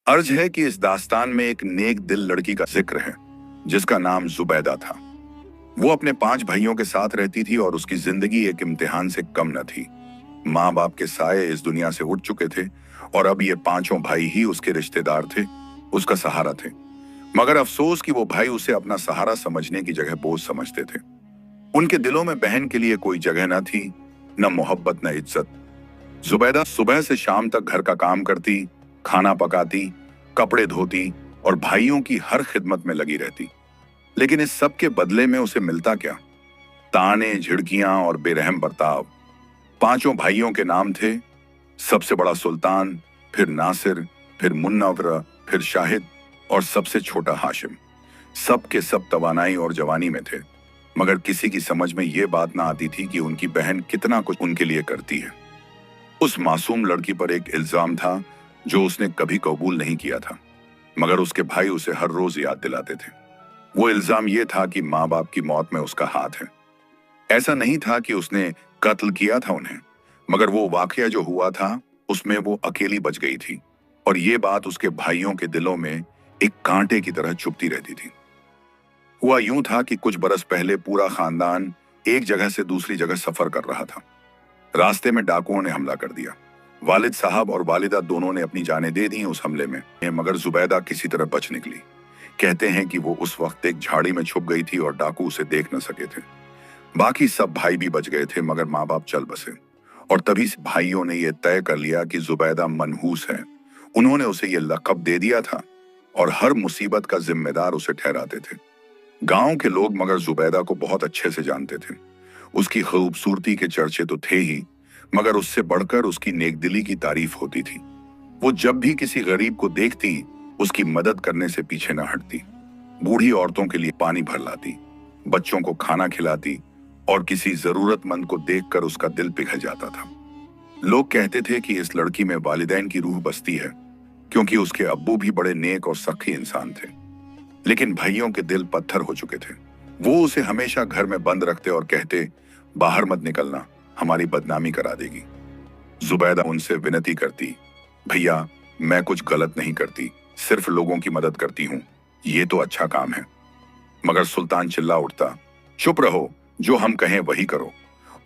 अर्ज है कि इस दास्तान में एक नेक दिल लड़की का जिक्र है जिसका नाम जुबैदा था। वो अपने 5 भाइयों के साथ रहती थी और उसकी जिंदगी एक इम्तिहान से कम न थी। माँ बाप के साये इस दुनिया से उठ चुके थे और अब ये 5 भाई ही उसके रिश्तेदार थे, उसका सहारा थे। मगर अफसोस कि वो भाई उसे अपना सहारा समझने की जगह बोझ समझते थे। उनके दिलों में बहन के लिए कोई जगह न थी, न मोहब्बत न इज्जत। जुबैदा सुबह से शाम तक घर का काम करती, खाना पकाती, कपड़े धोती और भाइयों की हर खिदमत में लगी रहती। लेकिन इस सब के बदले में उसे मिलता क्या? ताने, झिड़कियां और बेरहम बर्ताव। 5 भाइयों के नाम थे, सबसे बड़ा सुल्तान, फिर नासिर, फिर मुन्नवर, फिर शाहिद और सबसे छोटा हाशिम। सब के सब तवानाई और जवानी में थे, मगर किसी की समझ में यह बात ना आती थी कि उनकी बहन कितना कुछ उनके लिए करती है। उस मासूम लड़की पर एक इल्जाम था जो उसने कभी कबूल नहीं किया था, मगर उसके भाई उसे हर रोज याद दिलाते थे। वो इल्जाम ये था कि माँ बाप की मौत में उसका हाथ है। ऐसा नहीं था कि उसने कत्ल किया था उन्हें, मगर वो वाकया जो हुआ था उसमें वो अकेली बच गई थी और ये बात उसके भाइयों के दिलों में एक कांटे की तरह चुभती रहती थी। हुआ यूं था कि कुछ बरस पहले पूरा खानदान एक जगह से दूसरी जगह सफर कर रहा था। रास्ते में डाकुओं ने हमला कर दिया। वालिद साहब और वालिदा दोनों ने अपनी जानें दे दी उस हमले में, मगर जुबैदा किसी तरह बच निकली। कहते हैं कि वो उस वक्त एक झाड़ी में छुप गई थी और डाकू उसे देख न सके थे। बाकी सब भाई भी बच गए थे, मगर माँ बाप चल बसे और तभी से भाइयों ने यह तय कर लिया कि जुबैदा मनहूस है। उन्होंने उसे यह लक़ब दे दिया था और हर मुसीबत का जिम्मेदार उसे ठहराते थे। गांव के लोग मगर जुबैदा को बहुत अच्छे से जानते थे। उसकी खूबसूरती के चर्चे तो थे ही, मगर उससे बढ़कर उसकी नेकदिली की तारीफ होती थी। वो जब भी किसी गरीब को देखती उसकी मदद करने से पीछे न हटती। बूढ़ी औरतों के लिए पानी भर लाती, बच्चों को खाना खिलाती और किसी जरूरतमंद को देखकर उसका दिल पिघल जाता था। लोग कहते थे कि इस लड़की में वालिदैन की रूह बसती है, क्योंकि उसके अब्बू भी बड़े नेक और सखी इंसान थे। लेकिन भाइयों के दिल पत्थर हो चुके थे। वो उसे हमेशा घर में बंद रखते और कहते, बाहर मत निकलना, हमारी बदनामी करा देगी। जुबैदा उनसे विनती करती, भैया मैं कुछ गलत नहीं करती, सिर्फ लोगों की मदद करती हूँ, ये तो अच्छा काम है। मगर सुल्तान चिल्ला उठता, चुप रहो, जो हम कहें वही करो।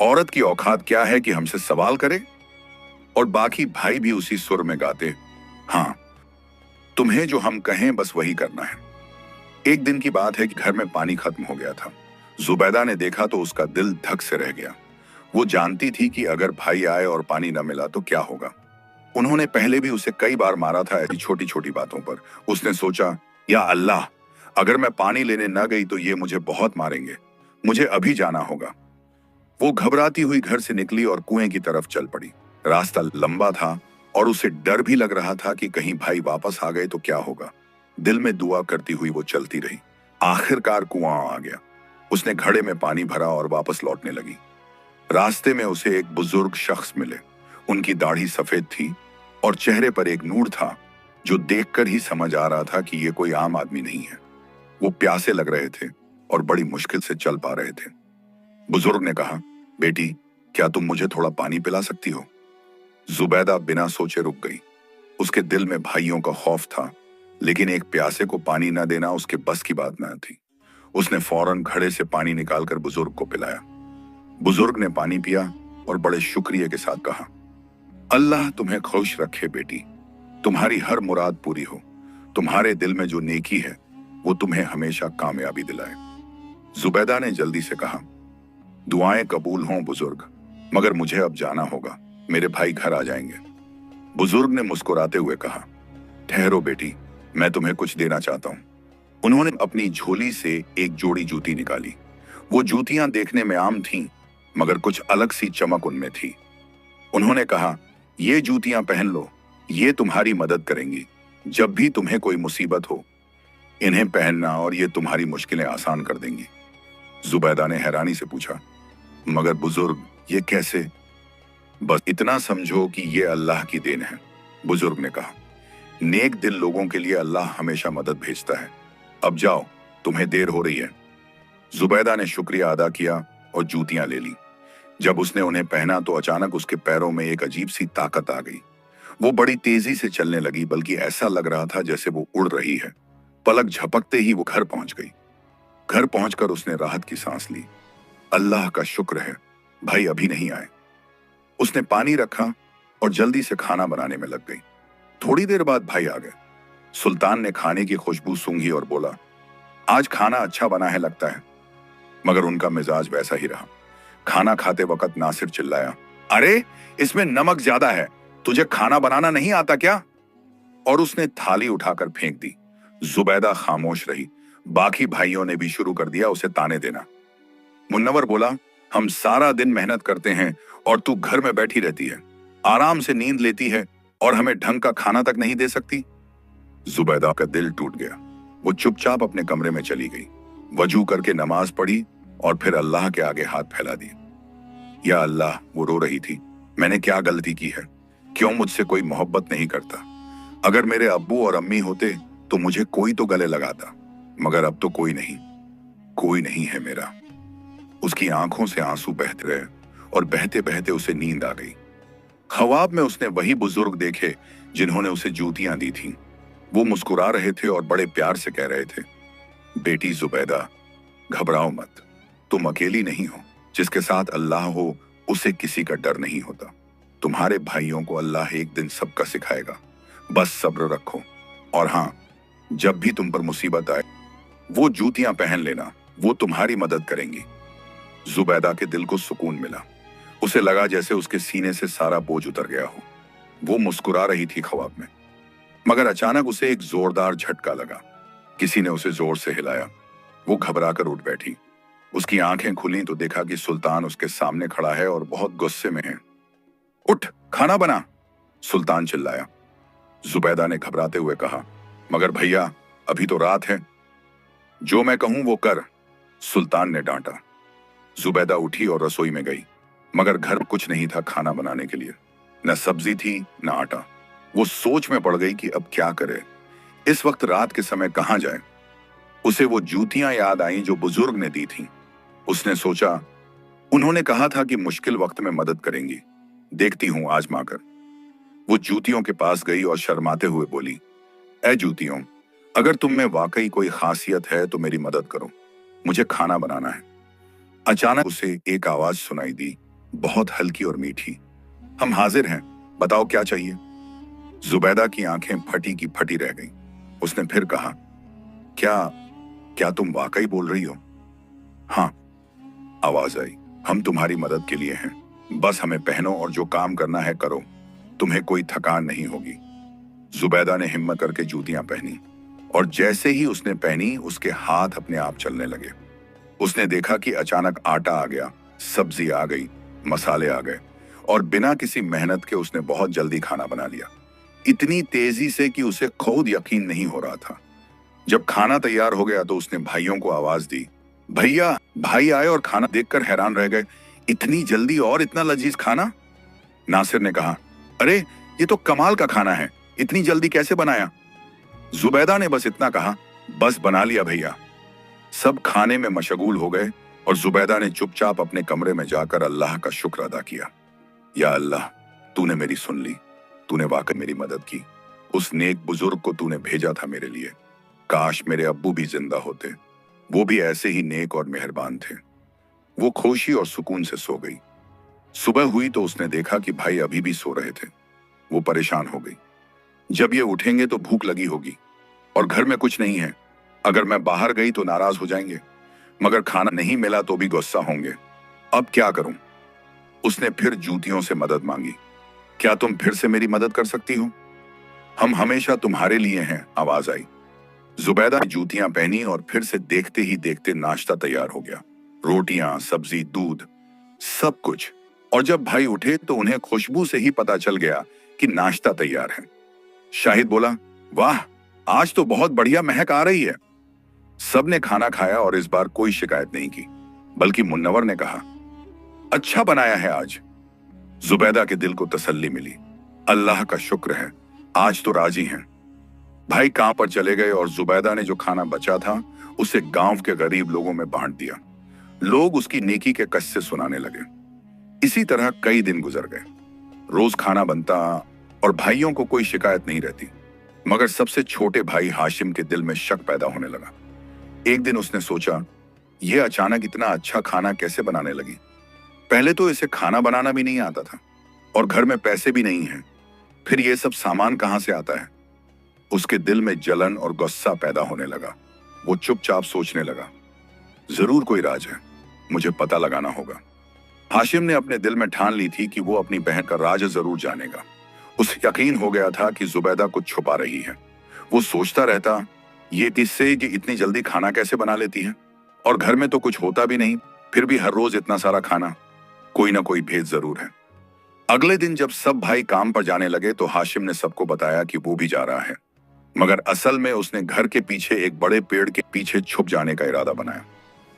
औरत की औकात क्या है कि हमसे सवाल करे? और बाकी भाई भी उसी सुर में गाते, हाँ तुम्हें जो हम कहें बस वही करना है। एक दिन की बात है कि घर में पानी खत्म हो गया था। जुबैदा ने देखा तो उसका दिल धक से रह गया। वो जानती थी कि अगर भाई आए और पानी न मिला तो क्या होगा। उन्होंने पहले भी उसे कई बार मारा था ऐसी छोटी छोटी बातों पर। उसने सोचा, या अल्लाह, अगर मैं पानी लेने न गई तो ये मुझे बहुत मारेंगे, मुझे अभी जाना होगा। वो घबराती हुई घर से निकली और कुएं की तरफ चल पड़ी। रास्ता लंबा था और उसे डर भी लग रहा था कि कहीं भाई वापस आ गए तो क्या होगा। दिल में दुआ करती हुई वो चलती रही। आखिरकार कुआं आ गया। उसने घड़े में पानी भरा और वापस लौटने लगी। रास्ते में उसे एक बुजुर्ग शख्स मिले। उनकी दाढ़ी सफेद थी और चेहरे पर एक नूर था जो देखकर ही समझ आ रहा था कि ये कोई आम आदमी नहीं है। वो प्यासे लग रहे थे और बड़ी मुश्किल से चल पा रहे थे। बुजुर्ग ने कहा, बेटी क्या तुम मुझे थोड़ा पानी पिला सकती हो? जुबैदा बिना सोचे रुक गई। उसके दिल में भाइयों का खौफ था, लेकिन एक प्यासे को पानी न देना उसके बस की बात न थी। उसने फौरन घड़े से पानी निकालकर बुजुर्ग को पिलाया। बुजुर्ग ने पानी पिया और बड़े शुक्रिया के साथ कहा, अल्लाह तुम्हें खुश रखे बेटी, तुम्हारी हर मुराद पूरी हो। तुम्हारे दिल में जो नेकी है वो तुम्हें हमेशा कामयाबी दिलाए। जुबैदा ने जल्दी से कहा, दुआएं कबूल हों बुजुर्ग, मगर मुझे अब जाना होगा, मेरे भाई घर आ जाएंगे। बुजुर्ग ने मुस्कुराते हुए कहा, ठहरो बेटी, मैं तुम्हें कुछ देना चाहता हूं। उन्होंने अपनी झोली से एक जोड़ी जूती निकाली। वो जूतियां देखने में आम थीं, मगर कुछ अलग सी चमक उनमें थी। उन्होंने कहा, ये जूतियां पहन लो, ये तुम्हारी मदद करेंगी जब भी तुम्हें कोई मुसीबत हो। इन्हें पहनना और ये तुम्हारी मुश्किलें आसान कर देंगी। जुबैदा ने हैरानी से पूछा, मगर बुजुर्ग ये कैसे? बस इतना समझो कि ये अल्लाह की देन है, बुजुर्ग ने कहा। नेक दिल लोगों के लिए अल्लाह हमेशा मदद भेजता है। अब जाओ, तुम्हें देर हो रही है। जुबैदा ने शुक्रिया अदा किया और जूतियां ले ली। जब उसने उन्हें पहना तो अचानक उसके पैरों में एक अजीब सी ताकत आ गई। वो बड़ी तेजी से चलने लगी, बल्कि ऐसा लग रहा था जैसे वो उड़ रही है। पलक झपकते ही वो घर पहुंच गई। घर पहुंचकर उसने राहत की सांस ली। अल्लाह का शुक्र है, भाई अभी नहीं आए। उसने पानी रखा और जल्दी से खाना बनाने में लग गई। थोड़ी देर बाद भाई आ गए। सुल्तान ने खाने की खुशबू सूंघी और बोला, आज खाना अच्छा बना है लगता है। मगर उनका मिजाज वैसा ही रहा। खाना खाते वक्त नासिर चिल्लाया, अरे इसमें नमक ज्यादा है, तुझे खाना बनाना नहीं आता क्या? और उसने थाली उठाकर फेंक दी। जुबैदा खामोश रही। बाकी भाइयों ने भी शुरू कर दिया उसे ताने देना। मुन्नवर बोला, हम सारा दिन मेहनत करते हैं और तू घर में बैठी रहती है, आराम से नींद लेती है और हमें ढंग का खाना तक नहीं दे सकती। जुबैदा का दिल टूट गया। वो चुपचाप अपने कमरे में चली गई, वजू करके नमाज पढ़ी और फिर अल्लाह के आगे हाथ फैला दिए। या अल्लाह, वो रो रही थी, मैंने क्या गलती की है? क्यों मुझसे कोई मोहब्बत नहीं करता? अगर मेरे अब्बू और अम्मी होते तो मुझे कोई तो गले लगाता, मगर अब तो कोई नहीं है मेरा। उसकी आंखों से आंसू बहते रहे और बहते बहते उसे नींद आ गई। ख्वाब में उसने वही बुजुर्ग देखे जिन्होंने उसे जूतियां दी थीं। वो मुस्कुरा रहे थे और बड़े प्यार से कह रहे थे, बेटी जुबैदा, घबराओ मत, तुम अकेली नहीं हो। जिसके साथ अल्लाह हो उसे किसी का डर नहीं होता। तुम्हारे भाइयों को अल्लाह एक दिन सबका सिखाएगा, बस सब्र रखो। और हाँ, जब भी तुम पर मुसीबत आए वो जूतियां पहन लेना, वो तुम्हारी मदद करेंगी। जुबैदा के दिल को सुकून मिला। उसे लगा जैसे उसके सीने से सारा बोझ उतर गया हो। वो मुस्कुरा रही थी ख्वाब में, मगर अचानक उसे एक जोरदार झटका लगा। किसी ने उसे जोर से हिलाया। वो घबराकर उठ बैठी। उसकी आंखें खुली तो देखा कि सुल्तान उसके सामने खड़ा है और बहुत गुस्से में है। उठ, खाना बना, सुल्तान चिल्लाया। जुबैदा ने घबराते हुए कहा, मगर भैया अभी तो रात है। जो मैं कहूं वो कर, सुल्तान ने डांटा। जुबैदा उठी और रसोई में गई, मगर घर में कुछ नहीं था खाना बनाने के लिए। न सब्जी थी न आटा। वो सोच में पड़ गई कि अब क्या करे, इस वक्त रात के समय कहां जाए। उसे वो जूतियां याद आईं जो बुजुर्ग ने दी थीं। उसने सोचा, उन्होंने कहा था कि मुश्किल वक्त में मदद करेंगी, देखती हूं आजमा कर। वो जूतियों के पास गई और शर्माते हुए बोली, ऐ जूतियों, अगर तुम में वाकई कोई खासियत है तो मेरी मदद करो, मुझे खाना बनाना है। अचानक उसे एक आवाज सुनाई दी, बहुत हल्की और मीठी, हम हाजिर हैं, बताओ क्या चाहिए। जुबैदा की आंखें फटी की फटी रह गईं। उसने फिर कहा, क्या तुम वाकई बोल रही हो? हाँ, आवाज आई, हम तुम्हारी मदद के लिए हैं, बस हमें पहनो और जो काम करना है करो, तुम्हें कोई थकान नहीं होगी। जुबैदा ने हिम्मत करके जूतियां पहनी और जैसे ही उसने पहनी उसके हाथ अपने आप चलने लगे। उसने देखा कि अचानक आटा आ गया, सब्जी आ गई, मसाले आ गए और बिना किसी मेहनत के उसने बहुत जल्दी खाना बना लिया, इतनी तेजी से कि उसे खुद यकीन नहीं हो रहा था। जब खाना तैयार हो गया तो उसने भाइयों को आवाज दी, भैया। भाई आए और खाना देखकर हैरान रह गए, इतनी जल्दी और इतना लजीज खाना। नासिर ने कहा, अरे ये तो कमाल का खाना है, इतनी जल्दी कैसे बनाया? जुबैदा ने बस इतना कहा, बस बना लिया भैया। सब खाने में मशगूल हो गए और जुबैदा ने चुपचाप अपने कमरे में जाकर अल्लाह का शुक्र अदा किया। या अल्लाह, तूने मेरी सुन ली, तूने वाकई मेरी मदद की। उस नेक बुजुर्ग को तूने भेजा था मेरे लिए। काश मेरे अब्बू भी जिंदा होते, वो भी ऐसे ही नेक और मेहरबान थे। वो खुशी और सुकून से सो गई। सुबह हुई तो उसने देखा कि भाई अभी भी सो रहे थे। वो परेशान हो गई, जब ये उठेंगे तो भूख लगी होगी और घर में कुछ नहीं है। अगर मैं बाहर गई तो नाराज हो जाएंगे, मगर खाना नहीं मिला तो भी गुस्सा होंगे। अब क्या करूं? उसने फिर जूतियों से मदद मांगी। क्या तुम फिर से मेरी मदद कर सकती हो? हम हमेशा तुम्हारे लिए हैं, आवाज आई। जुबैदा ने जूतियां पहनी और फिर से देखते ही देखते नाश्ता तैयार हो गया। रोटियां, सब्जी, दूध, सब कुछ। और जब भाई उठे तो उन्हें खुशबू से ही पता चल गया कि नाश्ता तैयार है। शाहिद बोला, वाह, आज तो बहुत बढ़िया महक आ रही है। सबने खाना खाया और इस बार कोई शिकायत नहीं की, बल्कि मुन्नवर ने कहा, अच्छा बनाया है आज। जुबैदा के दिल को तसल्ली मिली। अल्लाह का शुक्र है, आज तो राजी हैं। भाई काम पर चले गए और जुबैदा ने जो खाना बचा था उसे गांव के गरीब लोगों में बांट दिया। लोग उसकी नेकी के किस्से सुनाने लगे। इसी तरह कई दिन गुजर गए। रोज खाना बनता और भाइयों को कोई शिकायत नहीं रहती। मगर सबसे छोटे भाई हाशिम के दिल में शक पैदा होने लगा। एक दिन उसने सोचा, यह अचानक इतना अच्छा खाना कैसे बनाने लगी? पहले तो इसे खाना बनाना भी नहीं आता था और घर में पैसे भी नहीं हैं। फिर यह सब सामान कहां से आता है? उसके दिल में जलन और गुस्सा पैदा होने लगा। वो चुपचाप सोचने लगा, जरूर कोई राज है, मुझे पता लगाना होगा। हाशिम ने अपने दिल में ठान ली थी कि वो अपनी बहन का राज जरूर जानेगा। उसे यकीन हो गया था कि जुबैदा कुछ छुपा रही है। वो सोचता रहता, ये किससे कि इतनी जल्दी खाना कैसे बना लेती है, और घर में तो कुछ होता भी नहीं, फिर भी हर रोज इतना सारा खाना। कोई ना कोई भेद जरूर है। अगले दिन जब सब भाई काम पर जाने लगे तो हाशिम ने सबको बताया कि वो भी जा रहा है। मगर असल में उसने घर के पीछे एक बड़े पेड़ के पीछे छुप जाने का इरादा बनाया।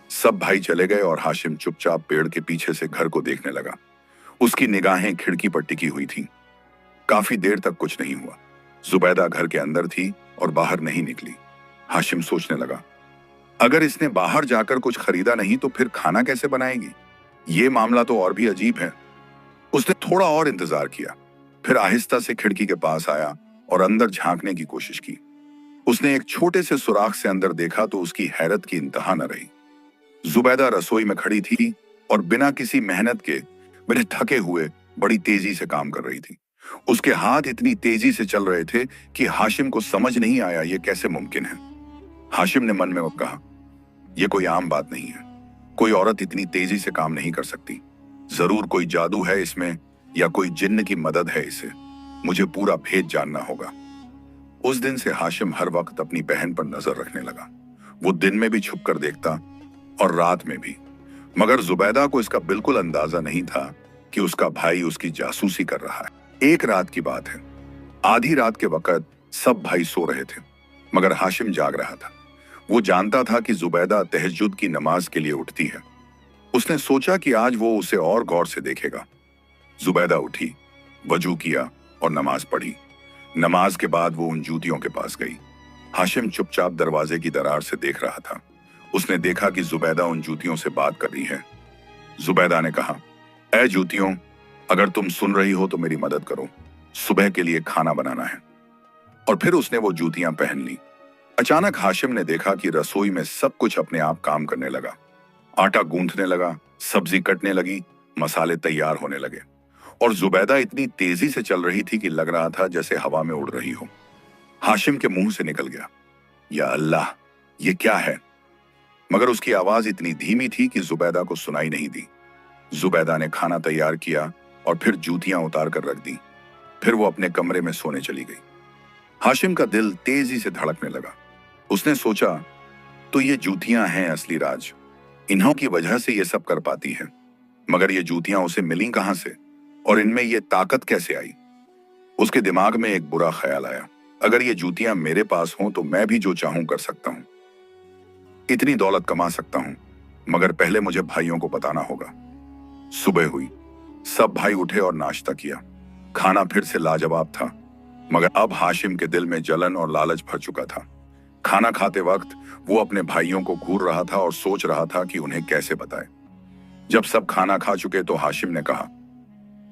सब भाई चले गए और हाशिम चुपचाप पेड़ के पीछे से घर को देखने लगा। उसकी निगाहें खिड़की पर टिकी हुई थीं। काफी देर तक कुछ नहीं हुआ। जुबैदा घर के अंदर थी और बाहर नहीं निकली। हाशिम सोचने लगा, अगर इसने बाहर जाकर कुछ खरीदा नहीं तो फिर खाना कैसे बनाएगी? ये मामला तो और भी अजीब है। उसने थोड़ा और इंतजार किया, फिर आहिस्ता से खिड़की के पास आया और अंदर झांकने की कोशिश की। उसने एक छोटे से सुराख से अंदर देखा तो उसकी हैरत की इंतहा न रही। जुबैदा रसोई में खड़ी थी और बिना किसी मेहनत के, बिना थके हुए बड़ी तेजी से काम कर रही थी। उसके हाथ इतनी तेजी से चल रहे थे कि हाशिम को समझ नहीं आया ये कैसे मुमकिन है। हाशिम ने मन में कहा, यह कोई आम बात नहीं है। कोई औरत इतनी तेजी से काम नहीं कर सकती। जरूर कोई जादू है इसमें या कोई जिन्न की मदद है इसे। मुझे पूरा भेद जानना होगा। उस दिन से हाशिम हर वक्त अपनी बहन पर नजर रखने लगा। वो दिन में भी छुप कर देखता और रात में भी। मगर जुबैदा को इसका बिल्कुल अंदाजा नहीं था कि उसका भाई उसकी जासूसी कर रहा है। एक रात की बात है। आधी रात के वक्त सब भाई सो रहे थे, मगर हाशिम जाग रहा था। वो जानता था कि जुबैदा तहज्जुद की नमाज के लिए उठती है। उसने सोचा कि आज वो उसे और गौर से देखेगा। जुबैदा उठी, वजू किया और नमाज पढ़ी। नमाज के बाद वो उन जूतियों के पास गई। हाशिम चुपचाप दरवाजे की दरार से देख रहा था। उसने देखा कि जुबैदा उन जूतियों से बात कर रही है। जुबैदा ने कहा, ऐ जूतियों, अगर तुम सुन रही हो तो मेरी मदद करो, सुबह के लिए खाना बनाना है। और फिर उसने वो जूतियां पहन ली। अचानक हाशिम ने देखा कि रसोई में सब कुछ अपने आप काम करने लगा। आटा गूंथने लगा, सब्जी कटने लगी, मसाले तैयार होने लगे, और जुबैदा इतनी तेजी से चल रही थी कि लग रहा था जैसे हवा में उड़ रही हो। हाशिम के मुंह से निकल गया, या अल्लाह, ये क्या है? मगर उसकी आवाज इतनी धीमी थी कि जुबैदा को सुनाई नहीं दी। जुबैदा ने खाना तैयार किया और फिर जूतियां उतार कर रख दी। फिर वो अपने कमरे में सोने चली गई। हाशिम का दिल तेजी से धड़कने लगा। उसने सोचा, तो ये जूतियां हैं असली राज। इन्हों की वजह से ये सब कर पाती है। मगर ये जूतियां उसे मिली कहां से, और इनमें ये ताकत कैसे आई? उसके दिमाग में एक बुरा ख्याल आया, अगर ये जूतियां मेरे पास हों तो मैं भी जो चाहूं कर सकता हूं। इतनी दौलत कमा सकता हूं, मगर पहले मुझे भाइयों को बताना होगा। सुबह हुई। सब भाई उठे और नाश्ता किया। खाना फिर से लाजवाब था, मगर अब हाशिम के दिल में जलन और लालच भर चुका था। खाना खाते वक्त वो अपने भाइयों को घूर रहा था और सोच रहा था कि उन्हें कैसे बताए। जब सब खाना खा चुके तो हाशिम ने कहा,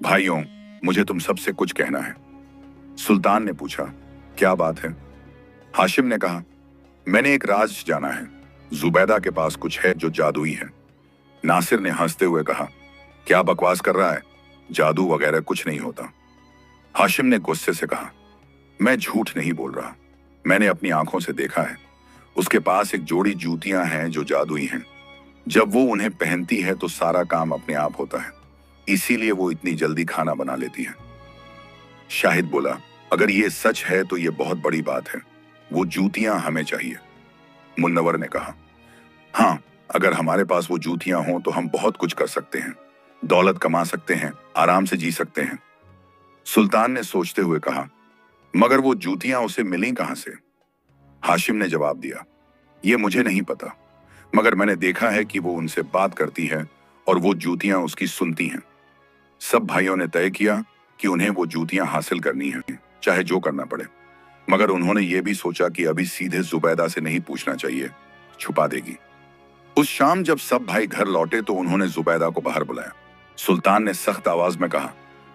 भाइयों, मुझे तुम सबसे कुछ कहना है। सुल्तान ने पूछा, क्या बात है? हाशिम ने कहा, मैंने एक राज जाना है। जुबैदा के पास कुछ है जो जादुई है। नासिर ने हंसते हुए कहा, क्या बकवास कर रहा है? जादू वगैरह कुछ नहीं होता। हाशिम ने गुस्से से कहा, मैं झूठ नहीं बोल रहा, मैंने अपनी आंखों से देखा है। उसके पास एक जोड़ी जूतियां हैं जो जादुई हैं। जब वो उन्हें पहनती है तो सारा काम अपने आप होता है, इसीलिए वो इतनी जल्दी खाना बना लेती है। शाहिद बोला, अगर ये सच है तो ये बहुत बड़ी बात है। वो जूतियां हमें चाहिए। मुन्नवर ने कहा, हाँ, अगर हमारे पास वो जूतियां हों तो हम बहुत कुछ कर सकते हैं, दौलत कमा सकते हैं, आराम से जी सकते हैं। सुल्तान ने सोचते हुए कहा, मगर वो जूतियां उसे मिली कहां से? हाशिम ने जवाब दिया, ये मुझे नहीं पता, मगर मैंने देखा है कि वो उनसे बात करती है और वो जूतियां उसकी सुनती हैं। सब भाइयों ने तय किया कि उन्हें वो जूतियां हासिल करनी है, चाहे जो करना पड़े। मगर उन्होंने ये भी सोचा कि अभी सीधे जुबैदा से नहीं पूछना चाहिए, छुपा देगी। उस शाम जब सब भाई घर लौटे तो उन्होंने जुबैदा को बाहर बुलाया। सुल्तान ने सख्त आवाज में कहा,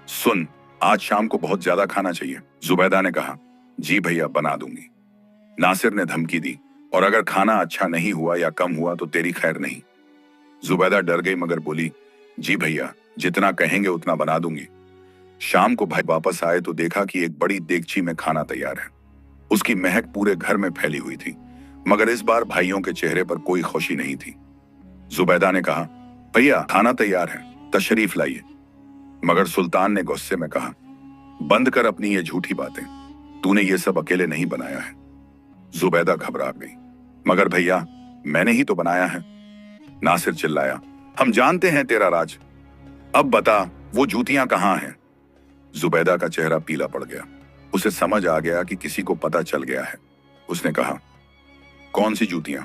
सुन, आज शाम को बहुत ज्यादा खाना चाहिए। जुबैदा ने कहा, जी भैया बना दूंगी। नासिर ने धमकी दी, और अगर खाना अच्छा नहीं हुआ या कम हुआ तो तेरी खैर नहीं। जुबैदा डर गई मगर बोली, जी भैया जितना कहेंगे उतना बना दूंगी। शाम को भाई वापस आए तो देखा कि एक बड़ी देगची में खाना तैयार है। उसकी महक पूरे घर में फैली हुई थी, मगर इस बार भाइयों के चेहरे पर कोई खुशी नहीं थी। जुबैदा ने कहा, भैया खाना तैयार है, तशरीफ लाइए। मगर सुल्तान ने गुस्से में कहा, बंद कर अपनी ये झूठी बातें, तूने ये सब अकेले नहीं बनाया है। जुबैदा घबरा गई, मगर भैया मैंने ही तो बनाया है। नासिर चिल्लाया, हम जानते हैं तेरा राज, अब बता वो जूतियां कहाँ हैं। जुबैदा का चेहरा पीला पड़ गया। उसे समझ आ गया कि किसी को पता चल गया है। उसने कहा, कौन सी जूतियां?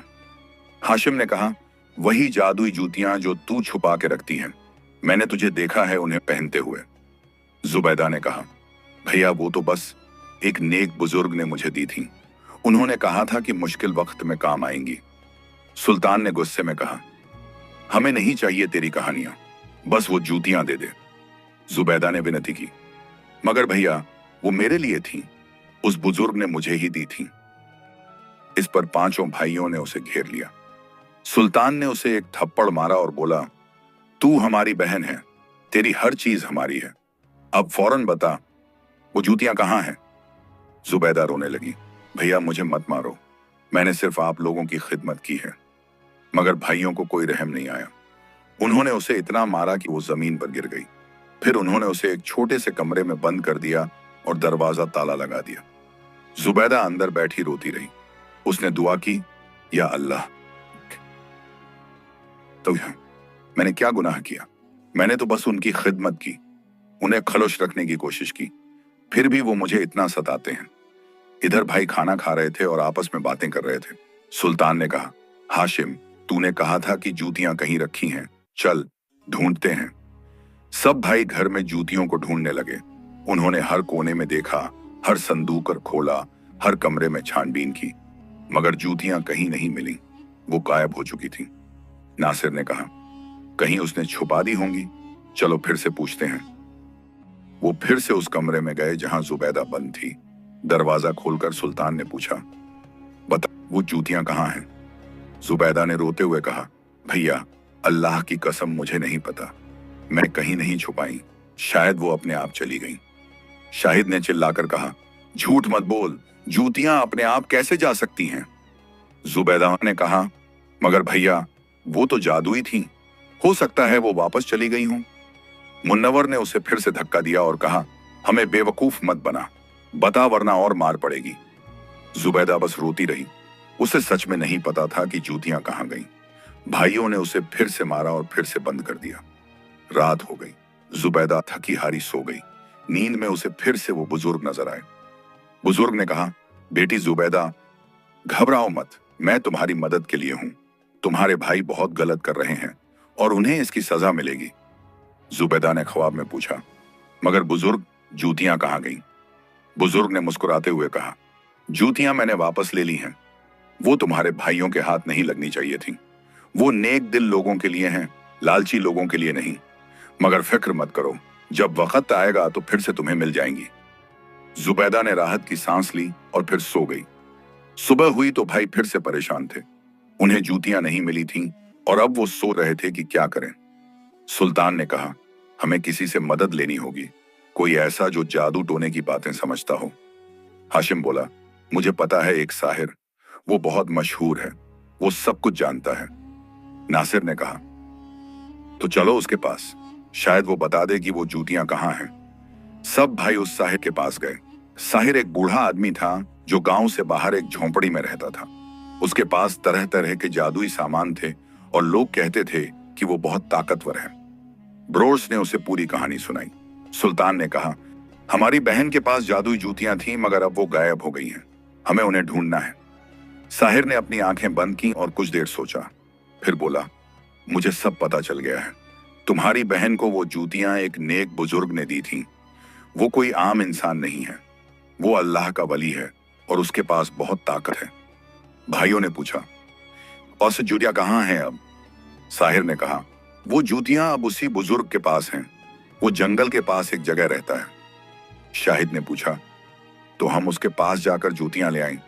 हाशिम ने कहा, वही जादुई जूतियां जो तू छुपा के रखती हैं। मैंने तुझे देखा है उन्हें पहनते हुए। जुबैदा ने कहा, भैया वो तो बस एक नेक बुजुर्ग ने मुझे दी थी। उन्होंने कहा था कि मुश्किल वक्त में काम आएंगी। सुल्तान ने गुस्से में कहा, हमें नहीं चाहिए तेरी कहानियां, बस वो जूतियां दे दे। जुबैदा ने विनती की, मगर भैया वो मेरे लिए थी, उस बुजुर्ग ने मुझे ही दी थी। इस पर पांचों भाइयों ने उसे घेर लिया। सुल्तान ने उसे एक थप्पड़ मारा और बोला, तू हमारी बहन है, तेरी हर चीज हमारी है, अब फौरन बता वो जूतियां कहाँ हैं। जुबैदा रोने लगी, भैया मुझे मत मारो, मैंने सिर्फ आप लोगों की खिदमत की है। मगर भाइयों को कोई रहम नहीं आया। उन्होंने उसे इतना मारा कि वो जमीन पर गिर गई। फिर उन्होंने उसे एक छोटे से कमरे में बंद कर दिया और दरवाजा ताला लगा दिया। जुबैदा अंदर बैठी रोती रही। उसने दुआ की, या अल्लाह, तो मैंने क्या गुनाह किया? मैंने तो बस उनकी खिदमत की, उन्हें खलुश रखने की कोशिश की, फिर भी वो मुझे इतना सताते हैं। इधर भाई खाना खा रहे थे और आपस में बातें कर रहे थे। सुल्तान ने कहा, हाशिम तूने कहा था कि जूतियां कहीं रखी हैं, चल ढूंढते हैं। सब भाई घर में जूतियों को ढूंढने लगे। उन्होंने हर कोने में देखा, हर संदूक और खोला, हर कमरे में छानबीन की, मगर जूतियां कहीं नहीं मिली। वो गायब हो चुकी थी। नासिर ने कहा, कहीं उसने छुपा दी होंगी, चलो फिर से पूछते हैं। वो फिर से उस कमरे में गए जहां जुबैदा बंद थी। दरवाजा खोलकर सुल्तान ने पूछा, बता वो जूतियां कहाँ हैं? जुबैदा ने रोते हुए कहा, भैया अल्लाह की कसम मुझे नहीं पता, मैं कहीं नहीं छुपाई, शायद वो अपने आप चली गई। शाहिद ने चिल्लाकर कहा, झूठ मत बोल, जूतियां अपने आप कैसे जा सकती हैं? जुबैदा ने कहा, मगर भैया वो तो जादुई थी, हो सकता है वो वापस चली गई हों। मुन्नवर ने उसे फिर से धक्का दिया और कहा, हमें बेवकूफ मत बना, बता वरना और मार पड़ेगी। जुबैदा बस रोती रही। उसे सच में नहीं पता था कि जूतियां कहां गईं। भाइयों ने उसे फिर से मारा और फिर से बंद कर दिया। रात हो गई। जुबैदा थकी हारी सो गई। नींद में उसे फिर से वो बुजुर्ग नजर आए। बुजुर्ग ने कहा, बेटी जुबैदा घबराओ मत, मैं तुम्हारी मदद के लिए हूं। तुम्हारे भाई बहुत गलत कर रहे हैं और उन्हें इसकी सजा मिलेगी। जुबैदा ने ख्वाब में पूछा, मगर बुजुर्ग जूतियां कहां गईं? बुजुर्ग ने मुस्कुराते हुए कहा, जूतियां मैंने वापस ले ली हैं। वो तुम्हारे भाइयों के हाथ नहीं लगनी चाहिए थी। वो नेक दिल लोगों के लिए हैं, लालची लोगों के लिए नहीं। मगर फिक्र मत करो, जब वक्त आएगा तो फिर से तुम्हें मिल जाएंगी। जुबैदा ने राहत की सांस ली और फिर सो गई। सुबह हुई तो भाई फिर से परेशान थे। उन्हें जूतियां नहीं मिली थीं और अब वो सो रहे थे कि क्या करें। सुल्तान ने कहा, हमें किसी से मदद लेनी होगी, कोई ऐसा जो जादू टोने की बातें समझता हो। हाशिम बोला, मुझे पता है एक साहिर, वो बहुत मशहूर है, वो सब कुछ जानता है। नासिर ने कहा, तो चलो उसके पास, शायद वो बता दे कि वो जूतियां कहाँ हैं। सब भाई उस साहिर के पास गए। साहिर एक बूढ़ा आदमी था जो गांव से बाहर एक झोंपड़ी में रहता था। उसके पास तरह तरह के जादुई सामान थे और लोग कहते थे कि वो बहुत ताकतवर है। ब्रोर्स ने उसे पूरी कहानी सुनाई। सुल्तान ने कहा, हमारी बहन के पास जादुई जूतियां थीं मगर अब वो गायब हो गई हैं, हमें उन्हें ढूंढना है। साहिर ने अपनी आंखें बंद की और कुछ देर सोचा, फिर बोला, मुझे सब पता चल गया है। तुम्हारी बहन को वो जूतियां एक नेक बुजुर्ग ने दी थीं। वो कोई आम इंसान नहीं है, वो अल्लाह का वली है और उसके पास बहुत ताकत है। भाइयों ने पूछा, और से जूतियां कहाँ हैं अब? साहिर ने कहा, वो जूतियां अब उसी बुजुर्ग के पास हैं। वो जंगल के पास एक जगह रहता है। शाहिद ने पूछा, तो हम उसके पास जाकर जूतियां ले आएं?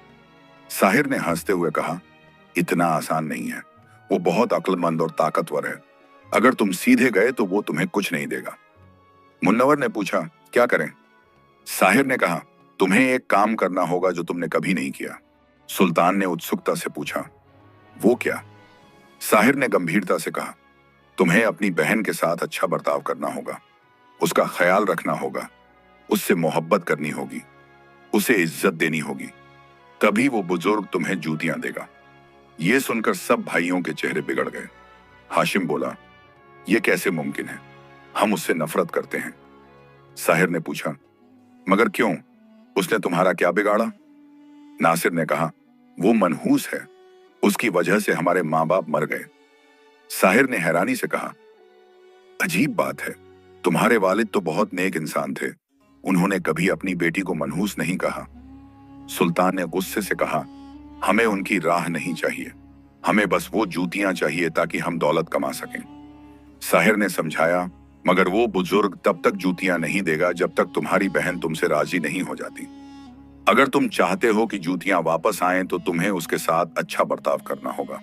साहिर ने हंसते हुए कहा, इतना आसान नहीं है। वो बहुत अक्लमंद और ताकतवर है। अगर तुम सीधे गए तो वो तुम्हें कुछ नहीं देगा। मुन्नवर ने पूछा, क्या करें? साहिर ने कहा, तुम्हें एक काम करना होगा जो तुमने कभी नहीं किया। सुल्तान ने उत्सुकता से पूछा, वो क्या? साहिर ने गंभीरता से कहा, तुम्हें अपनी बहन के साथ अच्छा बर्ताव करना होगा, उसका ख्याल रखना होगा, उससे मोहब्बत करनी होगी, उसे इज्जत देनी होगी, तभी वो बुजुर्ग तुम्हें जूतियां देगा। ये सुनकर सब भाइयों के चेहरे बिगड़ गए। हाशिम बोला, ये कैसे मुमकिन है? हम उससे नफरत करते हैं। साहिर ने पूछा, मगर क्यों? उसने तुम्हारा क्या बिगाड़ा? नासिर ने कहा, वो मनहूस है, उसकी वजह से हमारे माँ बाप मर गए। साहिर ने हैरानी से कहा, अजीब बात है, तुम्हारे वालिद तो बहुत नेक इंसान थे, उन्होंने कभी अपनी बेटी को मनहूस नहीं कहा। सुल्तान ने गुस्से से कहा, हमें उनकी राह नहीं चाहिए, हमें बस वो जूतियां चाहिए ताकि हम दौलत कमा सकें। साहिर ने समझाया, मगर वो बुजुर्ग तब तक जूतियां नहीं देगा जब तक तुम्हारी बहन तुमसे राजी नहीं हो जाती। अगर तुम चाहते हो कि जूतियां वापस आएं तो तुम्हें उसके साथ अच्छा बर्ताव करना होगा,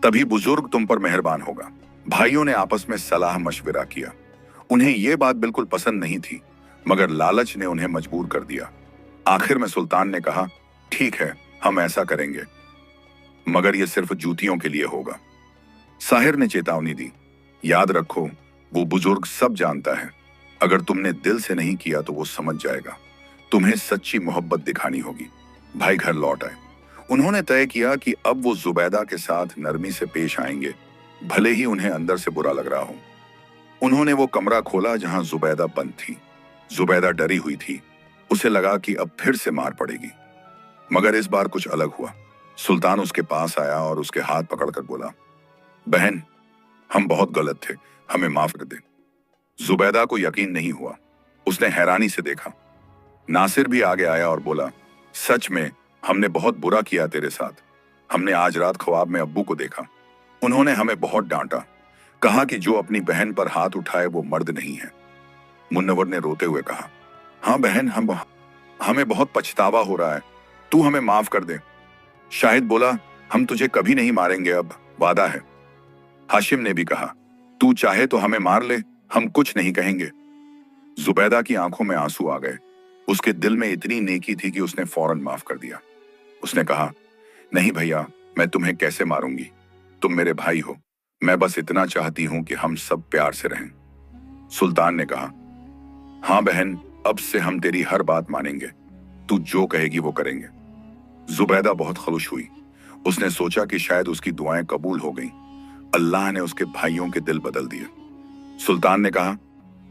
तभी बुजुर्ग तुम पर मेहरबान होगा। भाइयों ने आपस में सलाह मशविरा किया। उन्हें यह बात बिल्कुल पसंद नहीं थी, मगर लालच ने उन्हें मजबूर कर दिया। आखिर में सुल्तान ने कहा, ठीक है, हम ऐसा करेंगे, मगर यह सिर्फ जूतियों के लिए होगा। साहिर ने चेतावनी दी, याद रखो, वो बुजुर्ग सब जानता है, अगर तुमने दिल से नहीं किया तो वो समझ जाएगा। तुम्हें सच्ची मोहब्बत दिखानी होगी। भाई घर लौट आए। उन्होंने तय किया कि अब वो जुबैदा के साथ नरमी से पेश आएंगे, भले ही उन्हें अंदर से बुरा लग रहा हो। उन्होंने वो कमरा खोला जहां जुबैदा बंद थी। जुबैदा डरी हुई थी, उसे लगा कि अब फिर से मार पड़ेगी, मगर इस बार कुछ अलग हुआ। सुल्तान उसके पास आया और उसके हाथ पकड़कर बोला, बहन, हम बहुत गलत थे, हमें माफ कर दे। जुबैदा को यकीन नहीं हुआ, उसने हैरानी से देखा। नासिर भी आगे आया और बोला, सच में हमने बहुत बुरा किया तेरे साथ। हमने आज रात ख्वाब में अब्बू को देखा, उन्होंने हमें बहुत डांटा, कहा कि जो अपनी बहन पर हाथ उठाए वो मर्द नहीं है। मुन्नवर ने रोते हुए कहा, हाँ बहन, हमें बहुत पछतावा हो रहा है, तू हमें माफ कर दे। शाहिद बोला, हम तुझे कभी नहीं मारेंगे, अब वादा है। हाशिम ने भी कहा, तू चाहे तो हमें मार ले, हम कुछ नहीं कहेंगे। जुबैदा की आंखों में आंसू आ गए। उसके दिल में इतनी नेकी थी कि उसने फौरन माफ कर दिया। उसने कहा, नहीं भैया, मैं तुम्हें कैसे मारूंगी, तुम मेरे भाई हो, मैं बस इतना चाहती हूं कि हम सब प्यार से रहें। सुल्तान ने कहा, हाँ बहन, अब से हम तेरी हर बात मानेंगे, तू जो कहेगी वो करेंगे। जुबैदा बहुत खुश हुई। उसने सोचा कि शायद उसकी दुआएं कबूल हो गईं। अल्लाह ने उसके भाइयों के दिल बदल दिए। सुल्तान ने कहा,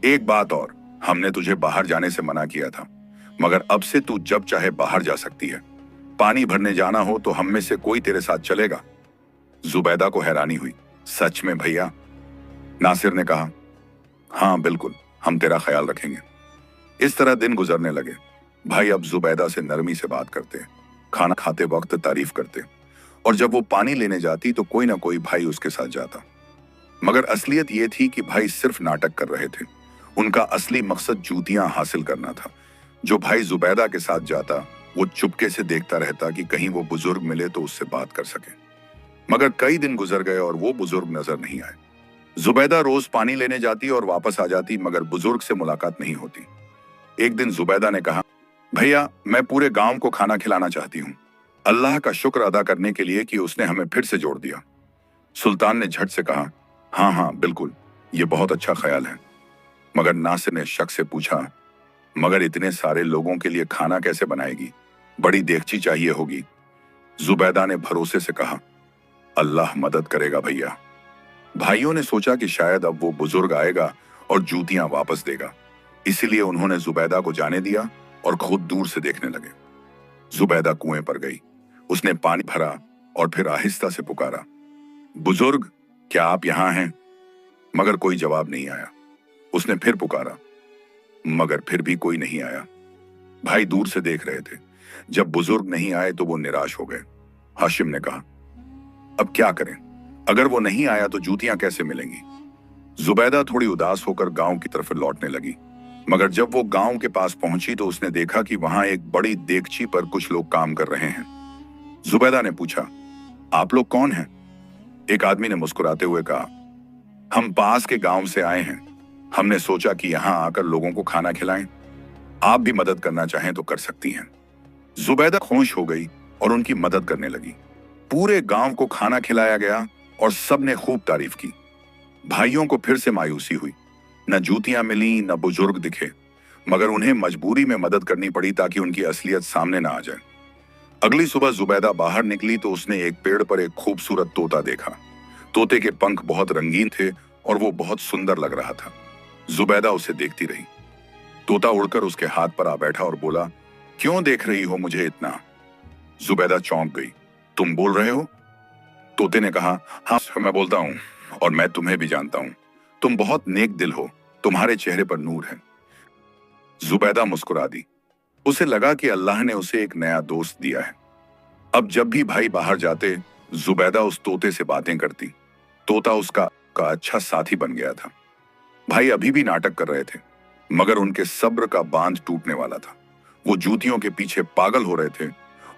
एक बात और, हमने तुझे बाहर जाने से मना किया था, मगर अब से तू जब चाहे बाहर जा सकती है। पानी भरने जाना हो तो हम में से कोई तेरे साथ चलेगा। जुबैदा को हैरानी हुई, सच में भैया? नासिर ने कहा, हाँ बिल्कुल, हम तेरा ख्याल रखेंगे। इस तरह दिन गुजरने लगे। भाई अब जुबैदा से नरमी से बात करते, खाना खाते वक्त तारीफ करते, और जब वो पानी लेने जाती तो कोई ना कोई भाई उसके साथ जाता। मगर असलियत ये थी कि भाई सिर्फ नाटक कर रहे थे। उनका असली मकसद जूतियां हासिल करना था। जो भाई जुबैदा के साथ जाता वो चुपके से देखता रहता कि कहीं वो बुजुर्ग मिले तो उससे बात कर सके। मगर कई दिन गुजर गए और वो बुजुर्ग नजर नहीं आए। जुबैदा रोज पानी लेने जाती और वापस आ जाती, मगर बुजुर्ग से मुलाकात नहीं होती। एक दिन जुबैदा ने कहा, भैया, मैं पूरे गांव को खाना खिलाना चाहती हूँ, अल्लाह का शुक्र अदा करने के लिए कि उसने हमें फिर से जोड़ दिया। सुल्तान ने झट से कहा, हाँ हाँ बिल्कुल, ये बहुत अच्छा ख्याल है। मगर नासिर ने शक से पूछा, मगर इतने सारे लोगों के लिए खाना कैसे बनाएगी? बड़ी देगची चाहिए होगी। जुबैदा ने भरोसे से कहा, अल्लाह मदद करेगा भैया। भाइयों ने सोचा कि शायद अब वो बुजुर्ग आएगा और जूतियां वापस देगा, इसीलिए उन्होंने जुबैदा को जाने दिया और खुद दूर से देखने लगे। जुबैदा कुएं पर गई। उसने पानी भरा और फिर आहिस्ता से पुकारा, बुजुर्ग, क्या आप यहां हैं? मगर कोई जवाब नहीं आया। उसने फिर पुकारा, मगर फिर भी कोई नहीं आया। भाई दूर से देख रहे थे। जब बुजुर्ग नहीं आए तो वो निराश हो गए। हाशिम ने कहा, अब क्या करें? अगर वो नहीं आया तो जूतियां कैसे मिलेंगी? जुबैदा थोड़ी उदास होकर गांव की तरफ लौटने लगी। मगर जब वो गांव के पास पहुंची तो उसने देखा कि वहां एक बड़ी देगची पर कुछ लोग काम कर रहे हैं। जुबैदा ने पूछा, आप लोग कौन हैं? एक आदमी ने मुस्कुराते हुए कहा, हम पास के गांव से आए हैं। हमने सोचा कि यहां आकर लोगों को खाना खिलाएं। आप भी मदद करना चाहें तो कर सकती हैं। जुबैदा खुश हो गई और उनकी मदद करने लगी। पूरे गांव को खाना खिलाया गया और सबने खूब तारीफ की। भाइयों को फिर से मायूसी हुई। न जूतियां मिली, न बुजुर्ग दिखे, मगर उन्हें मजबूरी में मदद करनी पड़ी ताकि उनकी असलियत सामने न आ जाए। अगली सुबह जुबैदा बाहर निकली तो उसने एक पेड़ पर एक खूबसूरत तोता देखा। तोते के पंख बहुत रंगीन थे और वो बहुत सुंदर लग रहा था। जुबैदा उसे देखती रही। तोता उड़कर उसके हाथ पर आ बैठा और बोला, क्यों देख रही हो मुझे इतना? जुबैदा चौंक गई। तुम बोल रहे हो? तोते ने कहा, हाँ मैं बोलता हूँ और मैं तुम्हें भी जानता हूँ। तुम बहुत नेक दिल हो, तुम्हारे चेहरे पर नूर है। जुबैदा मुस्कुरा दी। उसे लगा कि अल्लाह ने उसे एक नया दोस्त दिया है। अब जब भी भाई बाहर जाते, जुबैदा उस तोते से बातें करती। तोता उसका अच्छा साथी बन गया था। भाई अभी भी नाटक कर रहे थे, मगर उनके सब्र का बांध टूटने वाला था। वो जूतियों के पीछे पागल हो रहे थे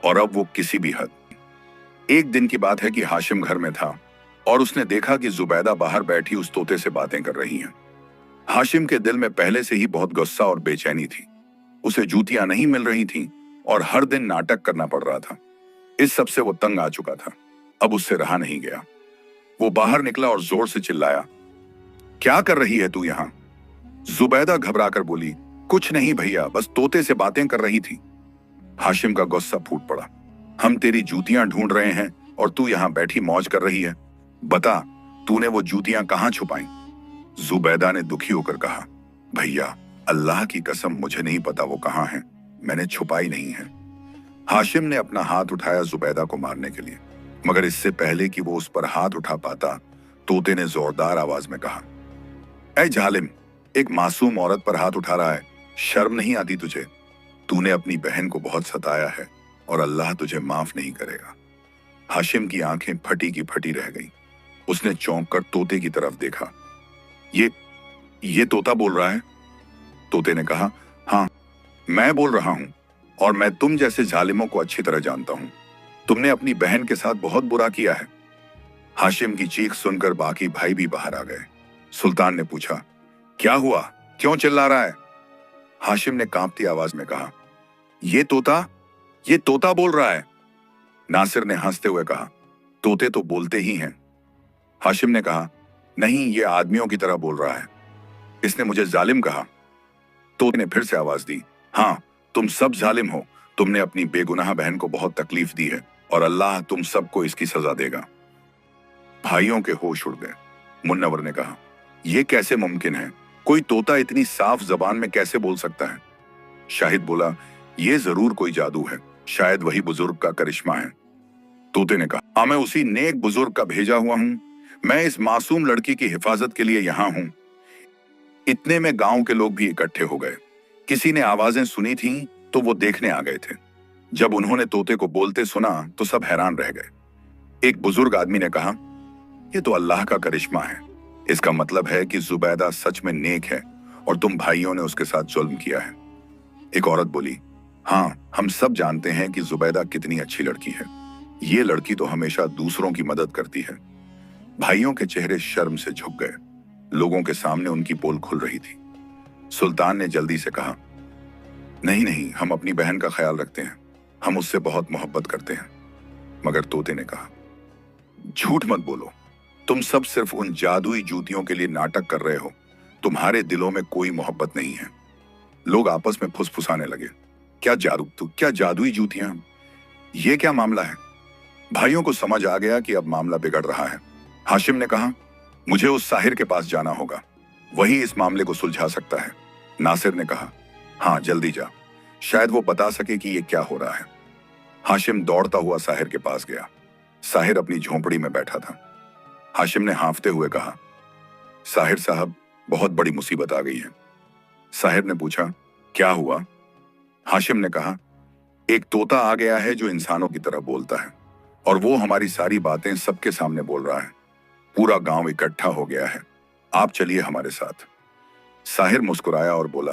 और अब वो किसी भी हद। एक दिन की बात है कि हाशिम घर में था और उसने देखा कि जुबैदा बाहर बैठी उस तोते से बातें कर रही हैं। हाशिम के दिल में पहले से ही बहुत गुस्सा और बेचैनी थी। उसे जूतियां नहीं मिल रही थीं और हर दिन नाटक करना पड़ रहा था। इस सब से वो तंग आ चुका था। अब उससे रहा नहीं गया। वो बाहर निकला और जोर से चिल्लाया, क्या कर रही है तू यहाँ? जुबैदा घबराकर बोली, कुछ नहीं भैया, बस तोते से बातें कर रही थी। हाशिम का गुस्सा फूट पड़ा। हम तेरी जूतियां ढूंढ रहे हैं और तू यहाँ बैठी मौज कर रही है। बता, तूने वो जूतियां कहाँ छुपाई? जुबैदा ने दुखी होकर कहा, भैया अल्लाह की कसम मुझे नहीं पता वो कहाँ है। मैंने छुपाई नहीं है। हाशिम ने अपना हाथ उठाया जुबैदा को मारने के लिए, मगर इससे पहले कि वो उस पर हाथ उठा पाता, तोते ने जोरदार आवाज में कहा, ऐ जालिम, एक मासूम औरत पर हाथ उठा रहा है। शर्म नहीं आती तुझे? तूने अपनी बहन को बहुत सताया है और अल्लाह तुझे माफ नहीं करेगा। हाशिम की आंखें फटी की फटी रह गईं। उसने चौंक कर तोते की तरफ देखा। ये तोता बोल रहा है? तोते ने कहा, हाँ मैं बोल रहा हूं और मैं तुम जैसे जालिमों को अच्छी तरह जानता हूं। तुमने अपनी बहन के साथ बहुत बुरा किया है। हाशिम की चीख सुनकर बाकी भाई भी बाहर आ गए। सुल्तान ने पूछा, क्या हुआ, क्यों चिल्ला रहा है? हाशिम ने कांपती आवाज में कहा, ये तोता बोल रहा है। नासिर ने हंसते हुए कहा, तोते तो बोलते ही हैं। हाशिम ने कहा, नहीं, ये आदमियों की तरह बोल रहा है। इसने मुझे जालिम कहा। तोते ने फिर से आवाज दी, हाँ तुम सब जालिम हो। तुमने अपनी बेगुनाह बहन को बहुत तकलीफ दी है और अल्लाह तुम सबको इसकी सजा देगा। भाइयों के होश उड़ गए। मुन्नवर ने कहा, यह कैसे मुमकिन है? कोई तोता इतनी साफ जबान में कैसे बोल सकता है? शाहिद बोला, यह जरूर कोई जादू है, शायद वही बुजुर्ग का करिश्मा है। तोते ने कहा, हाँ मैं उसी नेक बुजुर्ग का भेजा हुआ हूं। मैं इस मासूम लड़की की हिफाजत के लिए यहां हूं। इतने में गांव के लोग भी इकट्ठे हो गए। किसी ने आवाजें सुनी थीं तो वो देखने आ गए थे। जब उन्होंने तोते को बोलते सुना तो सब हैरान रह गए। एक बुजुर्ग आदमी ने कहा, यह तो अल्लाह का करिश्मा है। इसका मतलब है कि जुबैदा सच में नेक है और तुम भाइयों ने उसके साथ जुल्म किया है। एक औरत बोली, हाँ हम सब जानते हैं कि जुबैदा कितनी अच्छी लड़की है। ये लड़की तो हमेशा दूसरों की मदद करती है। भाइयों के चेहरे शर्म से झुक गए। लोगों के सामने उनकी पोल खुल रही थी। सुल्तान ने जल्दी से कहा, नहीं नहीं, हम अपनी बहन का ख्याल रखते हैं, हम उससे बहुत मोहब्बत करते हैं। मगर तोते ने कहा, झूठ मत बोलो, तुम सब सिर्फ उन जादुई जूतियों के लिए नाटक कर रहे हो। तुम्हारे दिलों में कोई मोहब्बत नहीं है। लोग आपस में फुसफुसाने लगे, क्या जादुई जूतियां? ये क्या मामला है? भाइयों को समझ आ गया कि अब मामला बिगड़ रहा है। हाशिम ने कहा, मुझे उस साहिर के पास जाना होगा, वही इस मामले को सुलझा सकता है। नासिर ने कहा, हाँ जल्दी जा, शायद वो बता सके कि ये क्या हो रहा है। हाशिम दौड़ता हुआ साहिर के पास गया। साहिर अपनी झोंपड़ी में बैठा था। हाशिम ने हांफते हुए कहा, साहिर साहब, बहुत बड़ी मुसीबत आ गई है। साहिर ने पूछा, क्या हुआ? हाशिम ने कहा, एक तोता आ गया है जो इंसानों की तरह बोलता है और वो हमारी सारी बातें सबके सामने बोल रहा है। पूरा गांव इकट्ठा हो गया है, आप चलिए हमारे साथ। साहिर मुस्कुराया और बोला,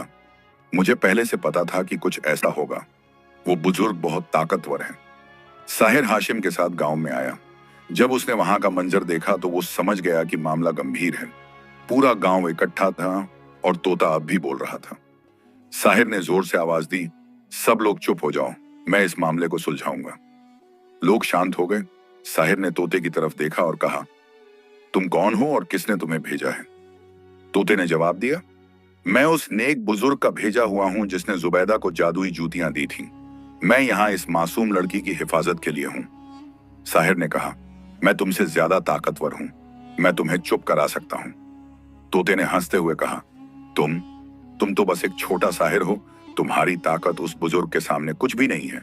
मुझे पहले से पता था कि कुछ ऐसा होगा। वो बुजुर्ग बहुत ताकतवर है। साहिर हाशिम के साथ गांव में आया। जब उसने वहां का मंजर देखा तो वो समझ गया कि मामला गंभीर है। पूरा गांव इकट्ठा था और तोता अब भी बोल रहा था। साहिर ने जोर से आवाज दी, सब लोग चुप हो जाओ, मैं इस मामले को सुलझाऊंगा। लोग शांत हो गए। साहिर ने तोते की तरफ देखा और कहा, तुम कौन हो और किसने तुम्हें भेजा है? तोते ने जवाब दिया, मैं उस नेक बुजुर्ग का भेजा हुआ हूं जिसने जुबैदा को जादुई जूतियां दी थीं। मैं यहां इस मासूम लड़की की हिफाजत के लिए हूं। साहिर ने कहा, मैं तुमसे ज्यादा ताकतवर हूं, मैं तुम्हें चुप करा सकता हूं। तोते ने हंसते हुए कहा, तुम तो बस एक छोटा साहिर हो, तुम्हारी ताकत उस बुजुर्ग के सामने कुछ भी नहीं है।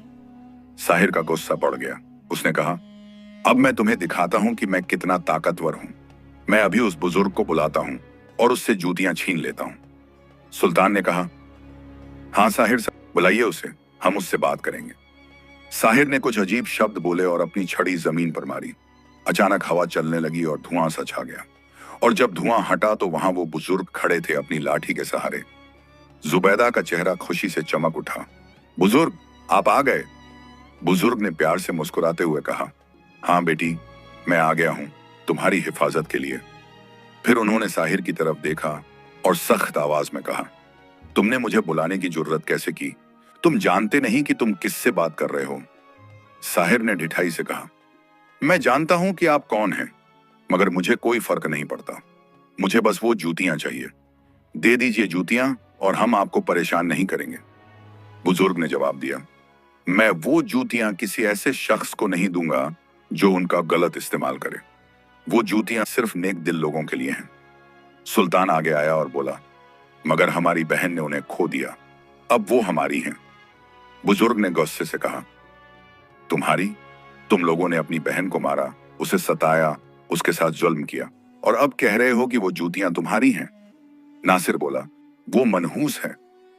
साहिर का गुस्सा बढ़ गया। उसने कहा, अब मैं तुम्हें दिखाता हूं कि मैं कितना ताकतवर हूं। मैं अभी उस बुजुर्ग को बुलाता हूं और उससे जूतियां छीन लेता हूं। सुल्तान ने कहा, हाँ साहिर साहब, बुलाइए उसे, हम उससे बात करेंगे। साहिर ने कुछ अजीब शब्द बोले और अपनी छड़ी जमीन पर मारी। अचानक हवा चलने लगी और धुआं सा छा गया। और जब धुआं हटा तो वहां वो बुजुर्ग खड़े थे अपनी लाठी के सहारे। जुबैदा का चेहरा खुशी से चमक उठा। बुजुर्ग, आप आ गए। बुजुर्ग ने प्यार से मुस्कुराते हुए कहा, हाँ बेटी, मैं आ गया हूं तुम्हारी हिफाजत के लिए। फिर उन्होंने साहिर की तरफ देखा और सख्त आवाज में कहा, तुमने मुझे बुलाने की जुर्रत कैसे की? तुम जानते नहीं कि तुम किससे बात कर रहे हो? साहिर ने ढिठाई से कहा, मैं जानता हूं कि आप कौन हैं, मगर मुझे कोई फर्क नहीं पड़ता। मुझे बस वो जूतियां चाहिए। दे दीजिए जूतियां और हम आपको परेशान नहीं करेंगे। बुजुर्ग ने जवाब दिया, मैं वो जूतियां किसी ऐसे शख्स को नहीं दूंगा जो उनका गलत इस्तेमाल करे। वो जूतियां सिर्फ नेक दिल लोगों के लिए हैं। सुल्तान आगे आया और बोला, मगर हमारी बहन ने उन्हें खो दिया, अब वो हमारी हैं। बुजुर्ग ने गुस्से से कहा, तुम्हारी? तुम लोगों ने अपनी बहन को मारा, उसे सताया, उसके साथ जुल्म किया, और अब कह रहे हो कि वो जूतियां तुम्हारी हैं? नासिर बोला, वो मनहूस है,